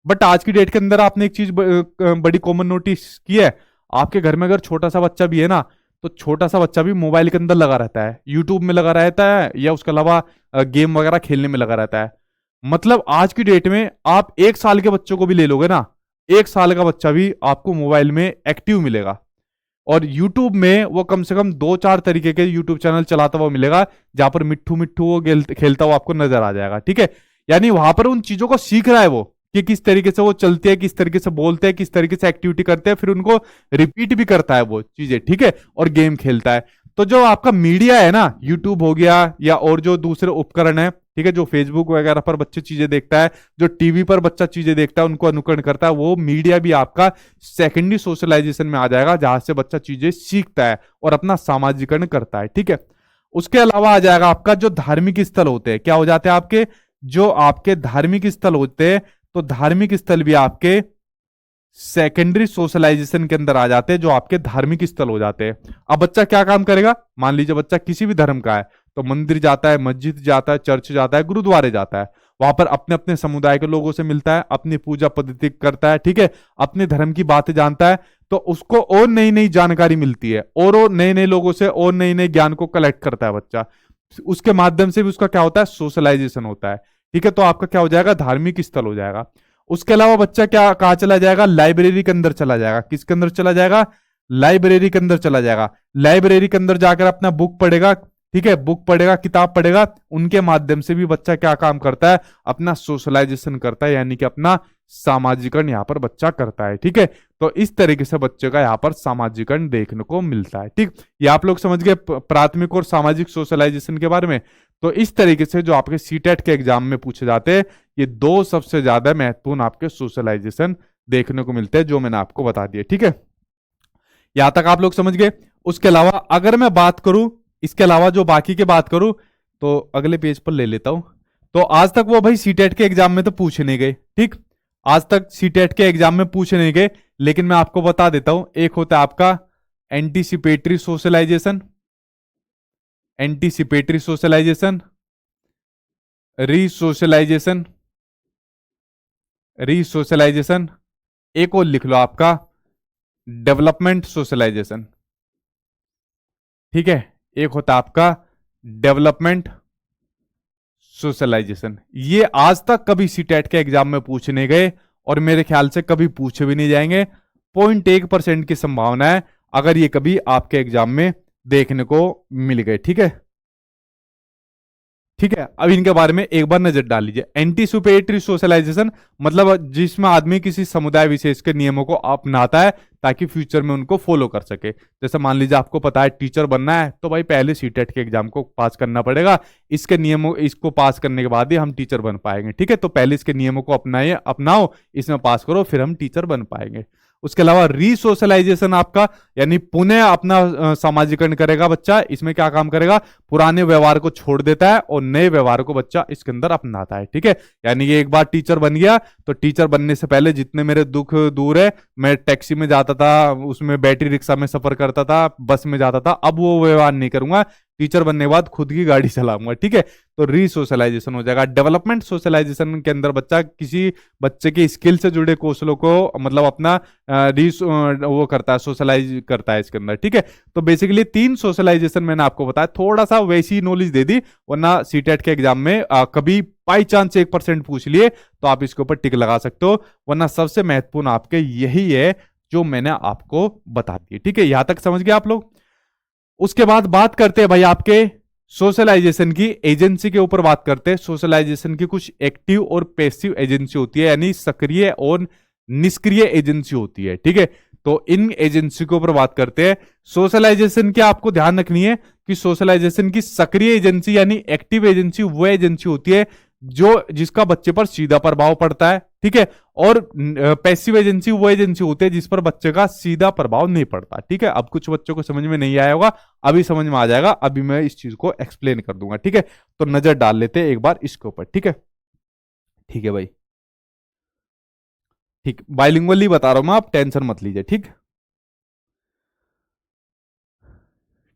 बट आज की डेट के अंदर आपने एक चीज बड़ी कॉमन नोटिस की है, आपके घर में अगर छोटा सा बच्चा भी है ना, तो छोटा सा बच्चा भी मोबाइल के अंदर लगा रहता है, यूट्यूब में लगा रहता है, या उसके अलावा गेम वगैरह खेलने में लगा रहता है। मतलब आज की डेट में आप 1 साल के बच्चों को भी ले लोगे ना, 1 साल का बच्चा भी आपको मोबाइल में एक्टिव मिलेगा, और YouTube में वो कम से कम 2-4 तरीके के YouTube चैनल चलाता हुआ मिलेगा, जहां पर मिट्ठू मिट्ठू वो खेलता हुआ आपको नजर आ जाएगा, ठीक है। यानी वहां पर उन चीजों को सीख रहा है वो, कि किस तरीके से वो चलते हैं, किस तरीके से बोलते हैं, किस तरीके से एक्टिविटी करते हैं, फिर उनको रिपीट भी करता है वो चीजें, ठीक है, और गेम खेलता है। तो जो आपका मीडिया है ना, यूट्यूब हो गया या और जो दूसरे उपकरण है, ठीक है, जो फेसबुक वगैरह पर बच्चे चीजें देखता है, जो टीवी पर बच्चा चीजें देखता है, उनको अनुकरण करता है, वो मीडिया भी आपका सेकेंडरी सोशलाइजेशन में आ जाएगा, जहां से बच्चा चीजें सीखता है और अपना सामाजिकरण करता है, ठीक है। उसके अलावा आ जाएगा आपका जो धार्मिक स्थल होते हैं, क्या हो जाते हैं आपके, जो आपके धार्मिक स्थल होते हैं, तो धार्मिक स्थल भी आपके सेकेंडरी सोशलाइजेशन के अंदर आ जाते हैं, जो आपके धार्मिक स्थल हो जाते हैं। अब बच्चा क्या काम करेगा, मान लीजिए बच्चा किसी भी धर्म का है, तो मंदिर जाता है, मस्जिद जाता है, चर्च जाता है, गुरुद्वारे जाता है, वहां पर अपने अपने समुदाय के लोगों से मिलता है, अपनी पूजा पद्धति करता है, ठीक है, अपने धर्म की बातें जानता है, तो उसको और नई नई जानकारी मिलती है, और नए नए लोगों से और नए नए ज्ञान को कलेक्ट करता है बच्चा। उसके माध्यम से भी उसका क्या होता है, सोशलाइजेशन होता है। ठीक है, तो आपका क्या हो जाएगा, धार्मिक स्थल हो जाएगा। उसके अलावा बच्चा क्या कहाँ चला जाएगा, लाइब्रेरी के अंदर चला जाएगा। किसके अंदर चला जाएगा, लाइब्रेरी के अंदर चला जाएगा। लाइब्रेरी के अंदर जाकर अपना बुक पढ़ेगा। ठीक है, बुक पढ़ेगा, किताब पढ़ेगा। उनके माध्यम से भी बच्चा क्या काम करता है, अपना सोशलाइजेशन करता है, यानी कि अपना सामाजिकरण यहाँ पर बच्चा करता है। ठीक है, तो इस तरीके से बच्चे का यहाँ पर सामाजिकरण देखने को मिलता है। ठीक, ये आप लोग समझ गए प्राथमिक और सामाजिक सोशलाइजेशन के बारे में। तो इस तरीके से जो आपके सीटेट के एग्जाम में पूछे जाते हैं, ये दो सबसे ज्यादा महत्वपूर्ण आपके सोशलाइजेशन देखने को मिलते हैं, जो मैंने आपको बता दिया। ठीक है, यहां तक आप लोग समझ गए। उसके अलावा अगर मैं बात करूं, इसके अलावा जो बाकी के बात करूं, तो अगले पेज पर ले लेता हूं। तो आज तक वो भाई सीटेट के एग्जाम में तो पूछे नहीं गए। ठीक, आज तक सीटेट के एग्जाम में पूछे नहीं गए, लेकिन मैं आपको बता देता हूं। एक होता है आपका एंटीसिपेटरी सोशलाइजेशन, एंटीसिपेटरी सोशलाइजेशन, रीसोशलाइजेशन, रीसोशलाइजेशन। एक और लिख लो आपका डेवलपमेंट सोशलाइजेशन। ठीक है, एक होता है आपका डेवलपमेंट सोशलाइजेशन। ये आज तक कभी सीटेट के एग्जाम में पूछे नहीं गए, और मेरे ख्याल से कभी पूछे भी नहीं जाएंगे। 0.1% की संभावना है अगर ये कभी आपके एग्जाम में देखने को मिल गए। ठीक है, ठीक है, अब इनके बारे में एक बार नजर डाल लीजिए। एंटी सुपेरियरी सोशलाइजेशन मतलब जिसमें आदमी किसी समुदाय विशेष के नियमों को अपनाता है ताकि फ्यूचर में उनको फॉलो कर सके। जैसे मान लीजिए आपको पता है टीचर बनना है, तो भाई पहले सीटेट के एग्जाम को पास करना पड़ेगा। इसके नियमों इसको पास करने के बाद ही हम टीचर बन पाएंगे। ठीक है, तो पहले इसके नियमों को अपनाओ, इसमें पास करो, फिर हम टीचर बन पाएंगे। उसके अलावा रीसोशलाइजेशन आपका यानी पुनः अपना सामाजिकरण करेगा बच्चा। इसमें क्या काम करेगा, पुराने व्यवहार को छोड़ देता है और नए व्यवहार को बच्चा इसके अंदर अपनाता है। ठीक है, यानी ये एक बार टीचर बन गया, तो टीचर बनने से पहले जितने मेरे दुख दूर है, मैं टैक्सी में जाता था, उसमें बैटरी रिक्शा में सफर करता था, बस में जाता था, अब वो व्यवहार नहीं करूंगा। टीचर बनने के बाद खुद की गाड़ी चलाऊंगा। ठीक है, तो रीसोशलाइजेशन हो जाएगा। डेवलपमेंट सोशलाइजेशन के अंदर बच्चा किसी बच्चे के स्किल से जुड़े कौशलों को मतलब अपना वो करता है, सोशलाइज करता है इसके अंदर। ठीक है, तो बेसिकली 3 सोशलाइजेशन मैंने आपको बताया, थोड़ा सा वैसी नॉलेज दे दी, वरना सीटेट के एग्जाम में कभी बाई चांस 1% पूछ लिए तो आप इसके ऊपर टिक लगा सकते हो, वरना सबसे महत्वपूर्ण आपके यही है जो मैंने आपको बता दी। ठीक है, यहां तक समझ गए आप लोग। उसके बाद बात करते हैं भाई आपके सोशलाइजेशन की एजेंसी के ऊपर बात करते हैं। सोशलाइजेशन की कुछ एक्टिव और पैसिव एजेंसी होती है, यानी सक्रिय और निष्क्रिय एजेंसी होती है। ठीक है, तो इन एजेंसी के ऊपर बात करते हैं। सोशलाइजेशन की आपको ध्यान रखनी है कि सोशलाइजेशन की सक्रिय एजेंसी यानी एक्टिव एजेंसी वो एजेंसी होती है जो जिसका बच्चे पर सीधा प्रभाव पड़ता है। ठीक है, और पैसिव एजेंसी वो एजेंसी होती है जिस पर बच्चे का सीधा प्रभाव नहीं पड़ता। ठीक है, अब कुछ बच्चों को समझ में नहीं आया होगा, अभी समझ में आ जाएगा, अभी मैं इस चीज को एक्सप्लेन कर दूंगा। ठीक है, तो नजर डाल लेते हैं एक बार इसके ऊपर। ठीक है, ठीक है भाई, ठीक, बाइलिंगुअली बता रहा हूं मैं, आप टेंशन मत लीजिए। ठीक,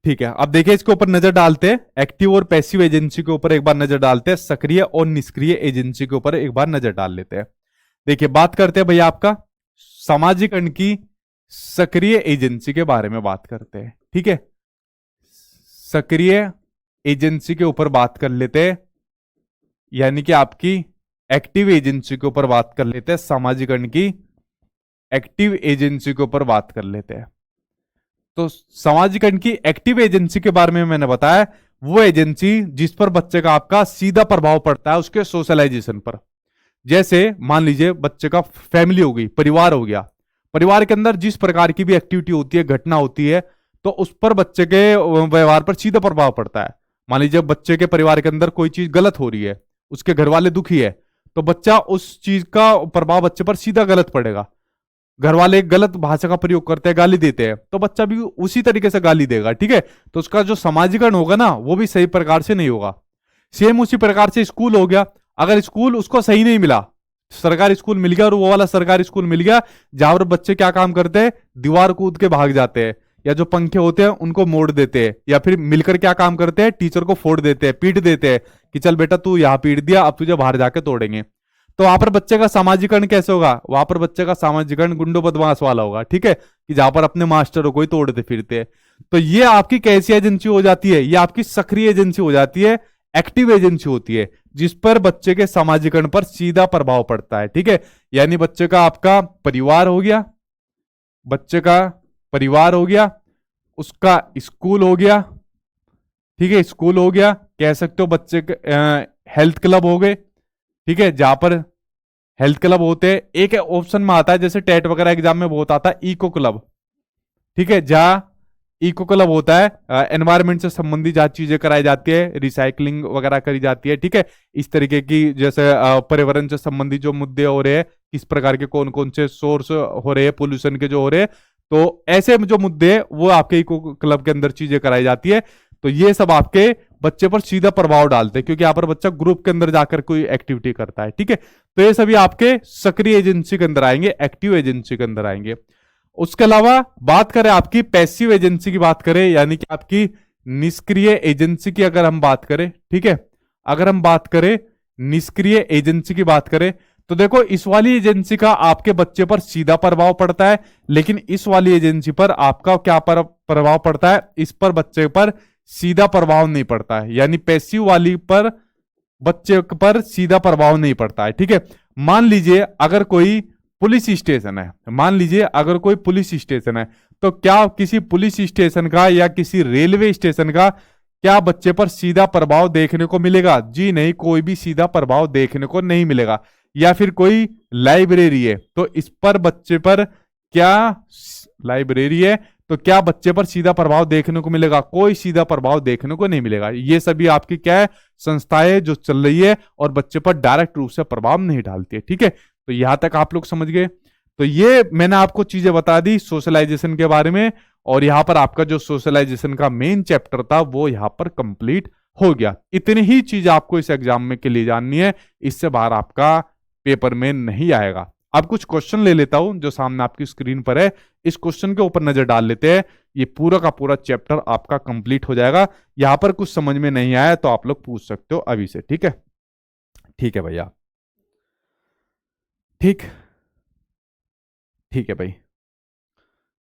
ठीक है, अब देखिए इसके ऊपर नजर डालते हैं। एक्टिव और पैसिव एजेंसी के ऊपर एक बार नजर डालते हैं, सक्रिय और निष्क्रिय एजेंसी के ऊपर एक बार नजर डाल लेते हैं। देखिए बात करते हैं भैया आपका सामाजिकरण की सक्रिय एजेंसी के बारे में बात करते हैं। ठीक है, सक्रिय एजेंसी के ऊपर बात कर लेते हैं, यानी कि आपकी एक्टिव एजेंसी के ऊपर बात कर लेते हैं। सामाजिकरण की एक्टिव एजेंसी के ऊपर बात कर लेते हैं। तो सामाजिकरण की एक्टिव एजेंसी के बारे में मैंने बताया, वो एजेंसी जिस पर बच्चे का आपका सीधा प्रभाव पड़ता है उसके सोशलाइजेशन पर। जैसे मान लीजिए बच्चे का फैमिली हो गई, परिवार हो गया, परिवार के अंदर जिस प्रकार की भी एक्टिविटी होती है, घटना होती है, तो उस पर बच्चे के व्यवहार पर सीधा प्रभाव पड़ता है। मान लीजिए बच्चे के परिवार के अंदर कोई चीज गलत हो रही है, उसके घर वाले दुखी है, तो बच्चा उस चीज का प्रभाव बच्चे पर सीधा गलत पड़ेगा। घर वाले गलत भाषा का प्रयोग करते हैं, गाली देते हैं, तो बच्चा भी उसी तरीके से गाली देगा। ठीक है, तो उसका जो सामाजिकरण होगा ना वो भी सही प्रकार से नहीं होगा। सेम उसी प्रकार से स्कूल हो गया, अगर स्कूल उसको सही नहीं मिला, सरकारी स्कूल मिल गया और वो वाला सरकारी स्कूल मिल गया जहां पर बच्चे क्या काम करते हैं, दीवार कूद के भाग जाते हैं, या जो पंखे होते हैं उनको मोड़ देते हैं, या फिर मिलकर क्या काम करते हैं, टीचर को फोड़ देते हैं, पीट देते हैं कि चल बेटा तू यहां पीट दिया, अब तुझे बाहर जाके तोड़ेंगे। तो वहां पर बच्चे का सामाजिकरण कैसे होगा, वहां पर बच्चे का सामाजिकरण गुंडो बदमाश वाला होगा। ठीक है, कि जहां पर अपने मास्टरों को ही तोड़ते फिरते हैं। तो ये आपकी कैसी एजेंसी हो जाती है? ये आपकी सक्रिय एजेंसी हो जाती है, एक्टिव एजेंसी होती है, जिस पर बच्चे के सामाजिकरण पर सीधा प्रभाव पड़ता है। ठीक है, यानी बच्चे का आपका परिवार हो गया, बच्चे का परिवार हो गया, उसका स्कूल हो गया, ठीक है, स्कूल हो गया, कह सकते हो बच्चे के हेल्थ क्लब हो गए, ठीक है, जहां पर हेल्थ क्लब होते हैं। एक ऑप्शन में आता है, जैसे टेट वगैरह एग्जाम में बहुत आता है, इको क्लब, ठीक है, जहां इको क्लब होता है, एनवायरमेंट से संबंधित जहां चीजें कराई जाती है, रिसाइकलिंग वगैरह करी जाती है। ठीक है, इस तरीके की, जैसे पर्यावरण से संबंधित जो मुद्दे हो रहे हैं, किस प्रकार के कौन कौन से सोर्स हो रहे हैं पोल्यूशन के जो हो रहे हैं, तो ऐसे जो मुद्दे हैं वो आपके इको क्लब के अंदर चीजें कराई जाती है। तो ये सब आपके बच्चे पर सीधा प्रभाव डालते हैं, क्योंकि यहाँ पर बच्चा ग्रुप के अंदर जाकर कोई एक्टिविटी करता है। ठीक है, तो ये सभी आपके सक्रिय एजेंसी के अंदर आएंगे, एक्टिव एजेंसी के अंदर आएंगे। उसके अलावा बात करें आपकी पैसिव एजेंसी की बात करें, यानी कि आपकी निष्क्रिय एजेंसी की अगर हम बात करें, ठीक है, अगर हम बात करें निष्क्रिय एजेंसी की बात करें, तो देखो इस वाली एजेंसी का आपके बच्चे पर सीधा प्रभाव पड़ता है, लेकिन इस वाली एजेंसी पर आपका क्या प्रभाव पड़ता है? इस पर बच्चे पर सीधा प्रभाव नहीं पड़ता है, यानी पैसिव वाली पर बच्चे पर सीधा प्रभाव नहीं पड़ता है। ठीक है, मान लीजिए अगर कोई पुलिस स्टेशन है, मान लीजिए अगर कोई पुलिस स्टेशन है, तो क्या किसी पुलिस स्टेशन का या किसी रेलवे स्टेशन का क्या बच्चे पर सीधा प्रभाव देखने को मिलेगा? जी नहीं, कोई भी सीधा प्रभाव देखने को नहीं मिलेगा। या फिर कोई लाइब्रेरी है, तो इस पर बच्चे पर क्या, लाइब्रेरी है तो क्या बच्चे पर सीधा प्रभाव देखने को मिलेगा? कोई सीधा प्रभाव देखने को नहीं मिलेगा। ये सभी आपकी क्या है, संस्थाएं जो चल रही है और बच्चे पर डायरेक्ट रूप से प्रभाव नहीं डालती है। ठीक है, तो यहां तक आप लोग समझ गए। तो ये मैंने आपको चीजें बता दी सोशलाइजेशन के बारे में, और यहां पर आपका जो सोशलाइजेशन का मेन चैप्टर था वो यहां पर कंप्लीट हो गया। इतनी ही चीज आपको इस एग्जाम में के लिए जाननी है, इससे बाहर आपका पेपर में नहीं आएगा। अब कुछ क्वेश्चन ले लेता हूं जो सामने आपकी स्क्रीन पर है, इस क्वेश्चन के ऊपर नजर डाल लेते हैं। ये पूरा का पूरा चैप्टर आपका कंप्लीट हो जाएगा। यहां पर कुछ समझ में नहीं आया तो आप लोग पूछ सकते हो अभी से। ठीक है, ठीक है भैया, ठीक, ठीक है भाई,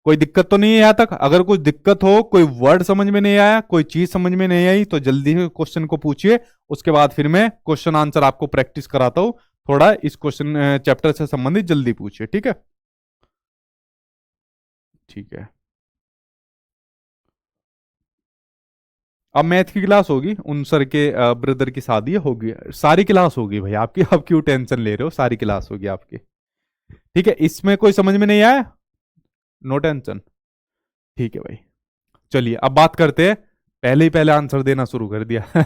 कोई दिक्कत तो नहीं है यहां तक? अगर कोई दिक्कत हो, कोई वर्ड समझ में नहीं आया, कोई चीज समझ में नहीं आई, तो जल्दी से क्वेश्चन को पूछिए। उसके बाद फिर मैं क्वेश्चन आंसर आपको प्रैक्टिस कराता हूं। थोड़ा इस क्वेश्चन चैप्टर से संबंधित जल्दी पूछिए। ठीक है, ठीक है। अब मैथ की क्लास होगी, उन सर के ब्रदर की शादी होगी, सारी क्लास होगी भाई आपकी। अब क्यों टेंशन ले रहे हो, सारी क्लास होगी आपकी। ठीक है, इसमें कोई समझ में नहीं आया, नो टेंशन। ठीक है भाई, चलिए अब बात करते हैं। पहले ही पहले आंसर देना शुरू कर दिया।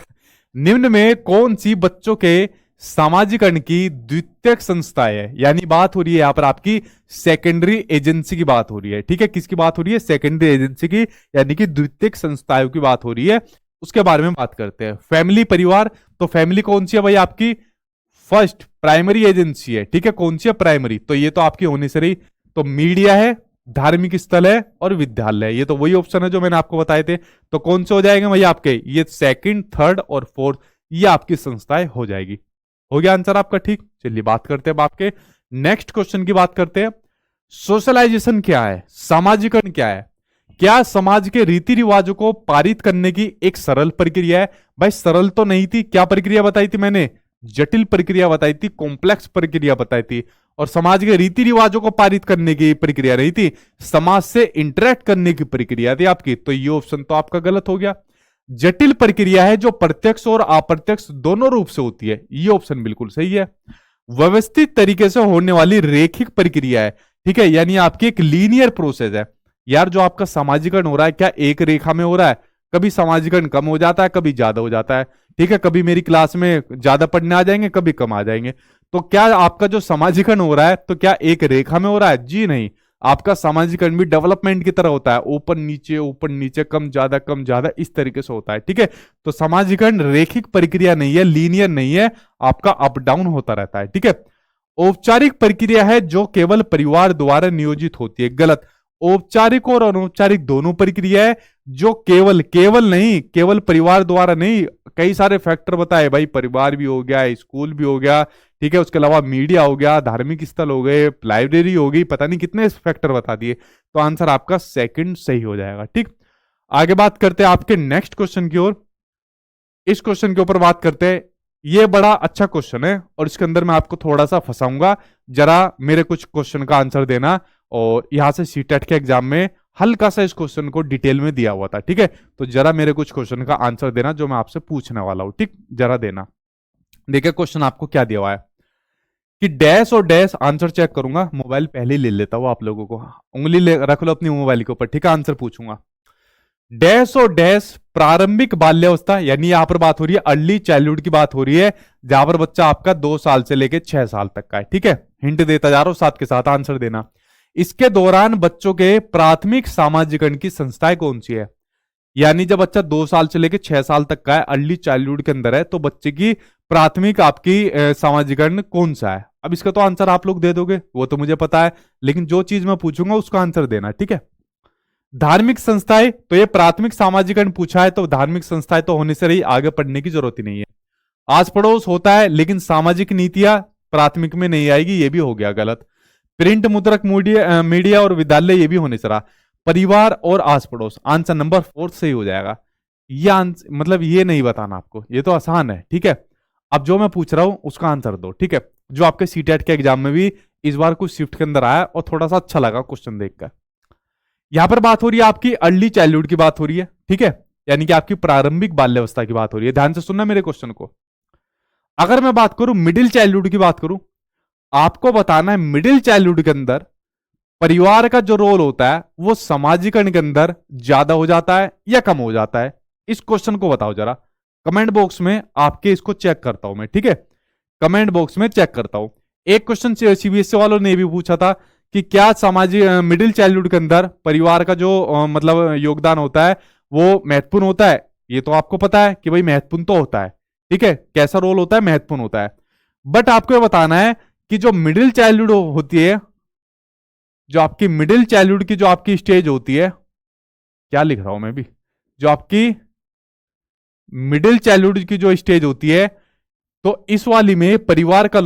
निम्न में कौन सी बच्चों के सामाजिकरण की द्वितीयक संस्था है? यानी बात हो रही है यहां पर आपकी सेकेंडरी एजेंसी की बात हो रही है। ठीक है, किसकी बात हो रही है? सेकेंडरी एजेंसी की, यानी कि द्वितीयक संस्थाओं की बात हो रही है। उसके बारे में बात करते हैं। फैमिली, परिवार, तो फैमिली कौन सी है भाई? आपकी फर्स्ट प्राइमरी एजेंसी है। ठीक है, कौन सी है? प्राइमरी, तो ये तो आपकी होनी से रही। तो मीडिया है, धार्मिक स्थल है और विद्यालय है, ये तो वही ऑप्शन है जो मैंने आपको बताए थे। तो कौन से हो जाएंगे भाई आपके? ये सेकंड, थर्ड और फोर्थ, ये आपकी संस्थाएं हो जाएगी। हो गया आंसर आपका। ठीक, चलिए बात करते हैं अब आपके नेक्स्ट क्वेश्चन की बात करते हैं। सोशलाइजेशन क्या है? सामाजिकरण क्या है? क्या समाज के रीति रिवाजों को पारित करने की एक सरल प्रक्रिया है? भाई सरल तो नहीं थी। क्या प्रक्रिया बताई थी मैंने? जटिल प्रक्रिया बताई थी, कॉम्प्लेक्स प्रक्रिया बताई थी। और समाज के रीति रिवाजों को पारित करने की प्रक्रिया नहीं थी, समाज से इंटरेक्ट करने की प्रक्रिया थी आपकी। तो ये ऑप्शन तो आपका गलत हो गया। जटिल प्रक्रिया है जो प्रत्यक्ष और अप्रत्यक्ष दोनों रूप से होती है, ये ऑप्शन बिल्कुल सही है। व्यवस्थित तरीके से होने वाली रेखिक प्रक्रिया है। ठीक है, यानी आपकी एक लीनियर प्रोसेस है। यार जो आपका सामाजिकरण हो रहा है, क्या एक रेखा में हो रहा है? कभी सामाजिकरण कम हो जाता है, कभी ज्यादा हो जाता है। ठीक है, कभी मेरी क्लास में ज्यादा पढ़ने आ जाएंगे, कभी कम आ जाएंगे। तो क्या आपका जो सामाजिकरण हो रहा है, तो क्या एक रेखा में हो रहा है? जी नहीं, आपका सामाजिकरण भी डेवलपमेंट की तरह होता है, ऊपर नीचे, कम ज्यादा, इस तरीके से होता है। ठीक है, तो सामाजिकरण रेखिक प्रक्रिया नहीं है, लीनियर नहीं है, आपका अप डाउन होता रहता है। ठीक है, औपचारिक प्रक्रिया है जो केवल परिवार द्वारा नियोजित होती है। गलत। औपचारिक और अनौपचारिक दोनों प्रक्रिया है जो केवल नहीं, केवल परिवार द्वारा नहीं, कई सारे फैक्टर बताए भाई। परिवार भी हो गया, स्कूल भी हो गया, ठीक है, उसके अलावा मीडिया हो गया, धार्मिक स्थल हो गए, लाइब्रेरी हो गई, पता नहीं कितने फैक्टर बता दिए। तो आंसर आपका सेकंड सही हो जाएगा। ठीक, आगे बात करते हैं आपके नेक्स्ट क्वेश्चन की ओर। इस क्वेश्चन के ऊपर बात करते हैं। ये बड़ा अच्छा क्वेश्चन है और इसके अंदर मैं आपको थोड़ा सा फंसाऊंगा। जरा मेरे कुछ क्वेश्चन का आंसर देना। और यहां से सीटेट के एग्जाम में हल्का सा इस क्वेश्चन को डिटेल में दिया हुआ था, ठीक है। तो जरा मेरे कुछ क्वेश्चन का आंसर देना जो मैं आपसे पूछने वाला हूं, ठीक, जरा देना। देखिए क्वेश्चन आपको क्या दिया हुआ है कि डैश और डैश, आंसर चेक करूंगा, मोबाइल पहले ही ले लेता हूं आप लोगों को, उंगली रख लो अपनी मोबाइल के ऊपर, ठीक है। आंसर पूछूंगा। डैश और डैश प्रारंभिक बाल्यावस्था, यानी यहां पर बात हो रही है अर्ली चाइल्डहुड की बात हो रही है, जहां पर बच्चा आपका 2 साल से लेकर 6 साल तक का है, ठीक है। हिंट देता जा रहा हूं, साथ के साथ आंसर देना। इसके दौरान बच्चों के प्राथमिक सामाजिकरण की संस्थाएं कौन सी है? यानी जब बच्चा 2 साल से लेकर 6 साल तक का है, अर्ली चाइल्डहुड के अंदर है, तो बच्चे की प्राथमिक आपकी सामाजिकरण कौन सा है? अब इसका तो आंसर आप लोग दे दोगे, वो तो मुझे पता है, लेकिन जो चीज मैं पूछूंगा उसका आंसर देना, ठीक है। धार्मिक संस्थाएं, तो ये प्राथमिक सामाजिकरण पूछा है, तो धार्मिक संस्थाएं तो होने से रही, आगे पढ़ने की जरूरत ही नहीं है। आस पड़ोस होता है, लेकिन सामाजिक नीतियां प्राथमिक में नहीं आएगी, ये भी हो गया गलत। प्रिंट मुद्रक मीडिया और विद्यालय, ये भी होने से रहा। परिवार और आस पड़ोस, आंसर नंबर 4 सही हो जाएगा। ये मतलब ये नहीं बताना आपको, ये तो आसान है, ठीक है। अब जो मैं पूछ रहा हूं उसका आंसर दो, ठीक है। जो आपके सीटेट के एग्जाम में भी इस बार कुछ शिफ्ट के अंदर आया और थोड़ा सा अच्छा लगा क्वेश्चन देखकर। यहां पर बात हो रही है आपकी अर्ली चाइल्डहुड की बात हो रही है, ठीक है, यानी कि आपकी प्रारंभिक बाल्यावस्था की बात हो रही है। ध्यान से सुनना मेरे क्वेश्चन को। अगर मैं बात करूं मिडिल चाइल्डहुड की बात करूं, आपको बताना है मिडिल चाइल्डहुड के अंदर परिवार का जो रोल होता है वो सामाजिकरण के अंदर ज्यादा हो जाता है या कम हो जाता है? इस क्वेश्चन को बताओ जरा, कमेंट बॉक्स में आपके इसको चेक करता हूं मैं, ठीक है। कमेंट बॉक्स में चेक करता हूं। एक क्वेश्चन सीबीएसई वालों ने भी पूछा था कि क्या सामाजिक मिडिल चाइल्डहुड के अंदर परिवार का जो मतलब योगदान होता है वो महत्वपूर्ण होता है? ये तो आपको पता है कि भाई महत्वपूर्ण तो होता है, ठीक है। कैसा रोल होता है? महत्वपूर्ण होता है। बट आपको बताना है कि जो मिडिल चाइल्डहुड होती है, जो आपकी मिडिल चाइल्डहुड की जो आपकी स्टेज होती है, क्या लिख रहा हूं मैं भी, जो आपकी मिडिल चाइल्डहुड की जो स्टेज होती है, तो इस वाली में परिवार का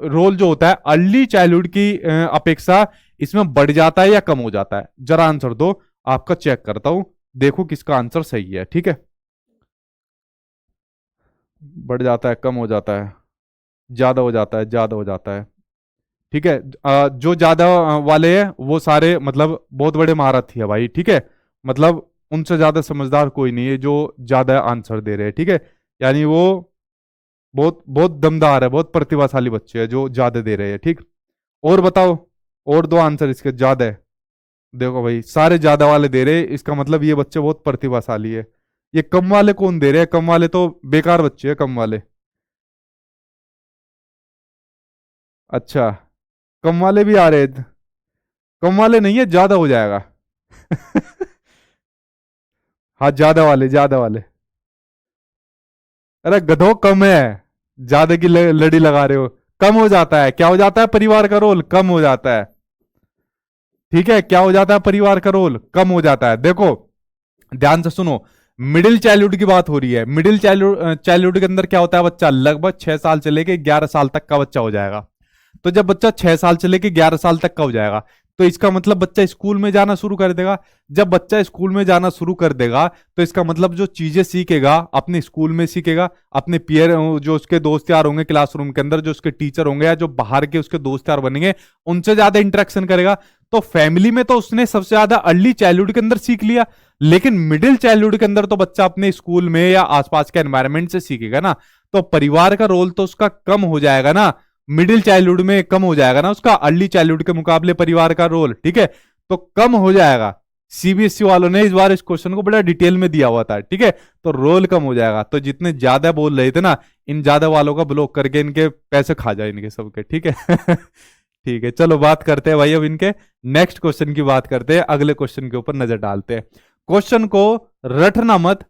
रोल जो होता है अर्ली चाइल्डहुड की अपेक्षा इसमें बढ़ जाता है या कम हो जाता है? जरा आंसर दो, आपका चेक करता हूं, देखो किसका आंसर सही है, ठीक है। बढ़ जाता है, कम हो जाता है, ज्यादा हो जाता है, ज्यादा हो जाता है, ठीक है। जो ज्यादा वाले हैं वो सारे मतलब बहुत बड़े महारथी है भाई, ठीक है। मतलब उनसे ज्यादा समझदार कोई नहीं है जो ज्यादा आंसर दे रहे हैं, ठीक है। यानी वो बहुत बहुत दमदार है, बहुत प्रतिभाशाली बच्चे हैं जो ज्यादा दे रहे हैं, ठीक। और बताओ, और दो आंसर इसके ज्यादा है। देखो भाई सारे ज्यादा वाले दे रहे हैं, इसका मतलब ये बच्चे बहुत प्रतिभाशाली है। ये कम वाले कौन दे रहे हैं? कम वाले तो बेकार बच्चे हैं, कम वाले। अच्छा, कम वाले भी आ रहे हैं। कम वाले नहीं है, ज्यादा हो जाएगा। हाँ ज्यादा वाले, ज्यादा वाले। अरे गधो, कम है, ज्यादा की लड़ी लगा रहे हो। कम हो जाता है, क्या हो जाता है? परिवार का रोल कम हो जाता है, ठीक है। क्या हो जाता है? परिवार का रोल कम हो जाता है। देखो ध्यान से सुनो, मिडिल चाइल्डहुड की बात हो रही है। मिडिल चाइल्डहुड के अंदर क्या होता है? बच्चा लगभग 6 साल से लेके 11 साल तक का बच्चा हो जाएगा। तो जब बच्चा 6 साल से लेके 11 साल तक का हो जाएगा, तो इसका मतलब बच्चा स्कूल में जाना शुरू कर देगा। जब बच्चा स्कूल में जाना शुरू कर देगा, तो इसका मतलब जो चीजें सीखेगा अपने स्कूल में सीखेगा, अपने पीयर जो उसके दोस्त यार होंगे क्लासरूम के अंदर, जो उसके टीचर होंगे या जो बाहर के उसके दोस्त यार बनेंगे, उनसे ज्यादा इंटरेक्शन करेगा। तो फैमिली में तो उसने सबसे ज्यादा अर्ली चाइल्डहुड के अंदर सीख लिया, लेकिन मिडिल चाइल्डहुड के अंदर तो बच्चा अपने स्कूल में या आसपास के एनवायरमेंट से सीखेगा ना। तो परिवार का रोल तो उसका कम हो जाएगा ना, मिडिल चाइल्डहुड में कम हो जाएगा ना उसका, अर्ली चाइल्डहुड के मुकाबले परिवार का रोल, ठीक है। तो कम हो जाएगा। सीबीएसई वालों ने इस बार इस क्वेश्चन को बड़ा डिटेल में दिया हुआ था, ठीक है। तो रोल कम हो जाएगा। तो जितने ज्यादा बोल रहे थे ना, इन ज्यादा वालों का ब्लॉक करके इनके पैसे खा जाए इनके सबके, ठीक है। ठीक है, चलो बात करते हैं भाई अब इनके नेक्स्ट क्वेश्चन की बात करते हैं, अगले क्वेश्चन के ऊपर नजर डालते हैं। क्वेश्चन को रटना मत,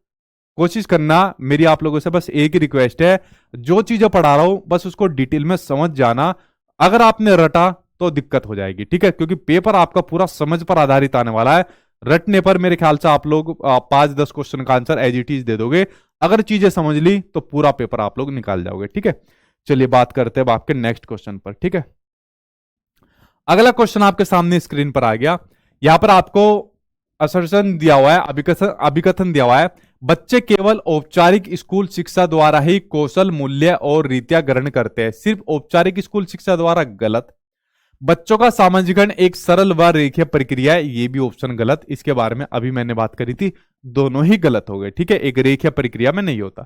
कोशिश करना। मेरी आप लोगों से बस एक ही रिक्वेस्ट है, जो चीजें पढ़ा रहा हूं बस उसको डिटेल में समझ जाना। अगर आपने रटा तो दिक्कत हो जाएगी, ठीक है, क्योंकि पेपर आपका पूरा समझ पर आधारित आने वाला है। रटने पर मेरे ख्याल से आप लोग 5-10 क्वेश्चन का आंसर एज इट इज दे दोगे। अगर चीजें समझ ली तो पूरा पेपर आप लोग निकाल जाओगे, ठीक है। चलिए बात करते हैं अब आपके नेक्स्ट क्वेश्चन पर, ठीक है। अगला क्वेश्चन आपके सामने स्क्रीन पर आ गया। यहां पर आपको असर्शन दिया हुआ है, अभिकथन अभिकथन दिया हुआ है, बच्चे केवल औपचारिक स्कूल शिक्षा द्वारा ही कौशल, मूल्य और रीतियां ग्रहण करते हैं। सिर्फ औपचारिक स्कूल शिक्षा द्वारा, गलत। बच्चों का सामाजिकरण एक सरल व रेखीय प्रक्रिया है, ये भी ऑप्शन गलत। इसके बारे में अभी मैंने बात करी थी, दोनों ही गलत हो गए। ठीक है, एक रेखीय प्रक्रिया में नहीं होता।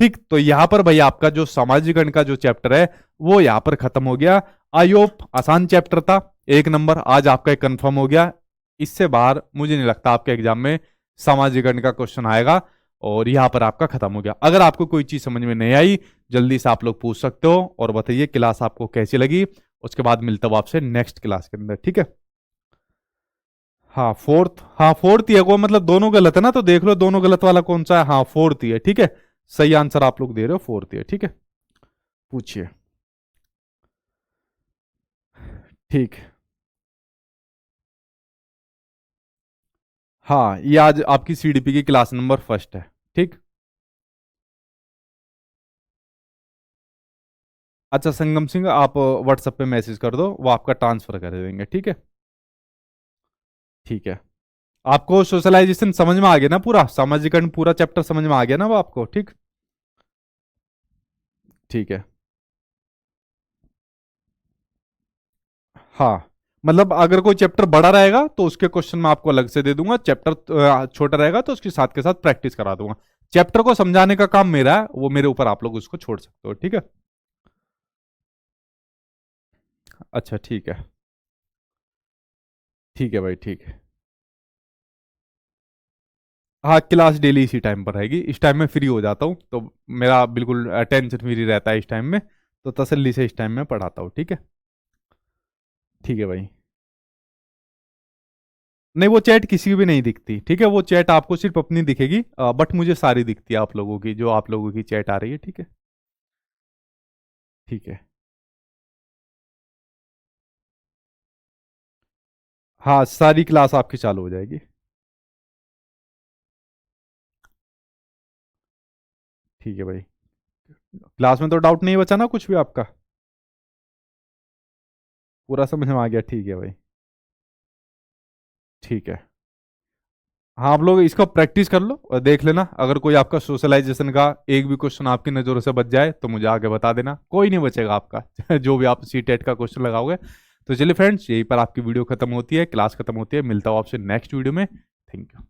ठीक, तो यहां पर भाई आपका जो सामाजिकरण का जो चैप्टर है वो यहां पर खत्म हो गया। आई होप आसान चैप्टर था, 1 नंबर आज आपका कंफर्म हो गया। इससे बाहर मुझे नहीं लगता आपके एग्जाम में सामाजिकरण का क्वेश्चन आएगा, और यहां पर आपका खत्म हो गया। अगर आपको कोई चीज समझ में नहीं आई, जल्दी से आप लोग पूछ सकते हो और बताइए क्लास आपको कैसी लगी। उसके बाद मिलता हूं आपसे नेक्स्ट क्लास के अंदर, ठीक है। हाँ फोर्थ ही है वो, मतलब दोनों गलत है ना, तो देख लो दोनों गलत वाला कौन सा है। हाँ फोर्थ ही है, ठीक है। सही आंसर आप लोग दे रहे हो, फोर्थ ही है, ठीक है। पूछिए। ठीक। हाँ, ये आज आपकी सीडीपी की क्लास नंबर फर्स्ट है, ठीक। अच्छा संगम सिंह, आप व्हाट्सएप पे मैसेज कर दो, वो आपका ट्रांसफर कर देंगे, ठीक है। ठीक है। आपको सोशलाइजेशन समझ में आ गया ना, पूरा सामाजिकरण पूरा चैप्टर समझ में आ गया ना वो आपको, ठीक। ठीक है। हाँ, मतलब अगर कोई चैप्टर बड़ा रहेगा तो उसके क्वेश्चन मैं आपको अलग से दे दूंगा, चैप्टर छोटा रहेगा तो उसके साथ के साथ प्रैक्टिस करा दूंगा। चैप्टर को समझाने का काम मेरा है, वो मेरे ऊपर आप लोग उसको छोड़ सकते हो, ठीक है। अच्छा ठीक है। ठीक है भाई, ठीक है। हाँ, क्लास डेली इसी टाइम पर रहेगी, इस टाइम में फ्री हो जाता हूँ, तो मेरा बिल्कुल टेंशन फ्री रहता है इस टाइम में, तो तसल्ली से इस टाइम में पढ़ाता हूँ, ठीक है। ठीक है भाई। नहीं, वो चैट किसी की भी नहीं दिखती, ठीक है। वो चैट आपको सिर्फ अपनी दिखेगी, बट मुझे सारी दिखती है आप लोगों की, जो आप लोगों की चैट आ रही है, ठीक है। ठीक है। हाँ, सारी क्लास आपकी चालू हो जाएगी। ठीक है भाई। क्लास में तो डाउट नहीं बचा ना कुछ भी आपका? पूरा समझ में आ गया, ठीक है भाई। ठीक है। हाँ, आप लोग इसका प्रैक्टिस कर लो और देख लेना, अगर कोई आपका सोशलाइजेशन का एक भी क्वेश्चन आपकी नज़रों से बच जाए तो मुझे आगे बता देना, कोई नहीं बचेगा आपका जो भी आप सी टेट का क्वेश्चन लगाओगे। तो चलिए फ्रेंड्स, यहीं पर आपकी वीडियो खत्म होती है, क्लास खत्म होती है। मिलता हूँ आपसे नेक्स्ट वीडियो में। Thank you.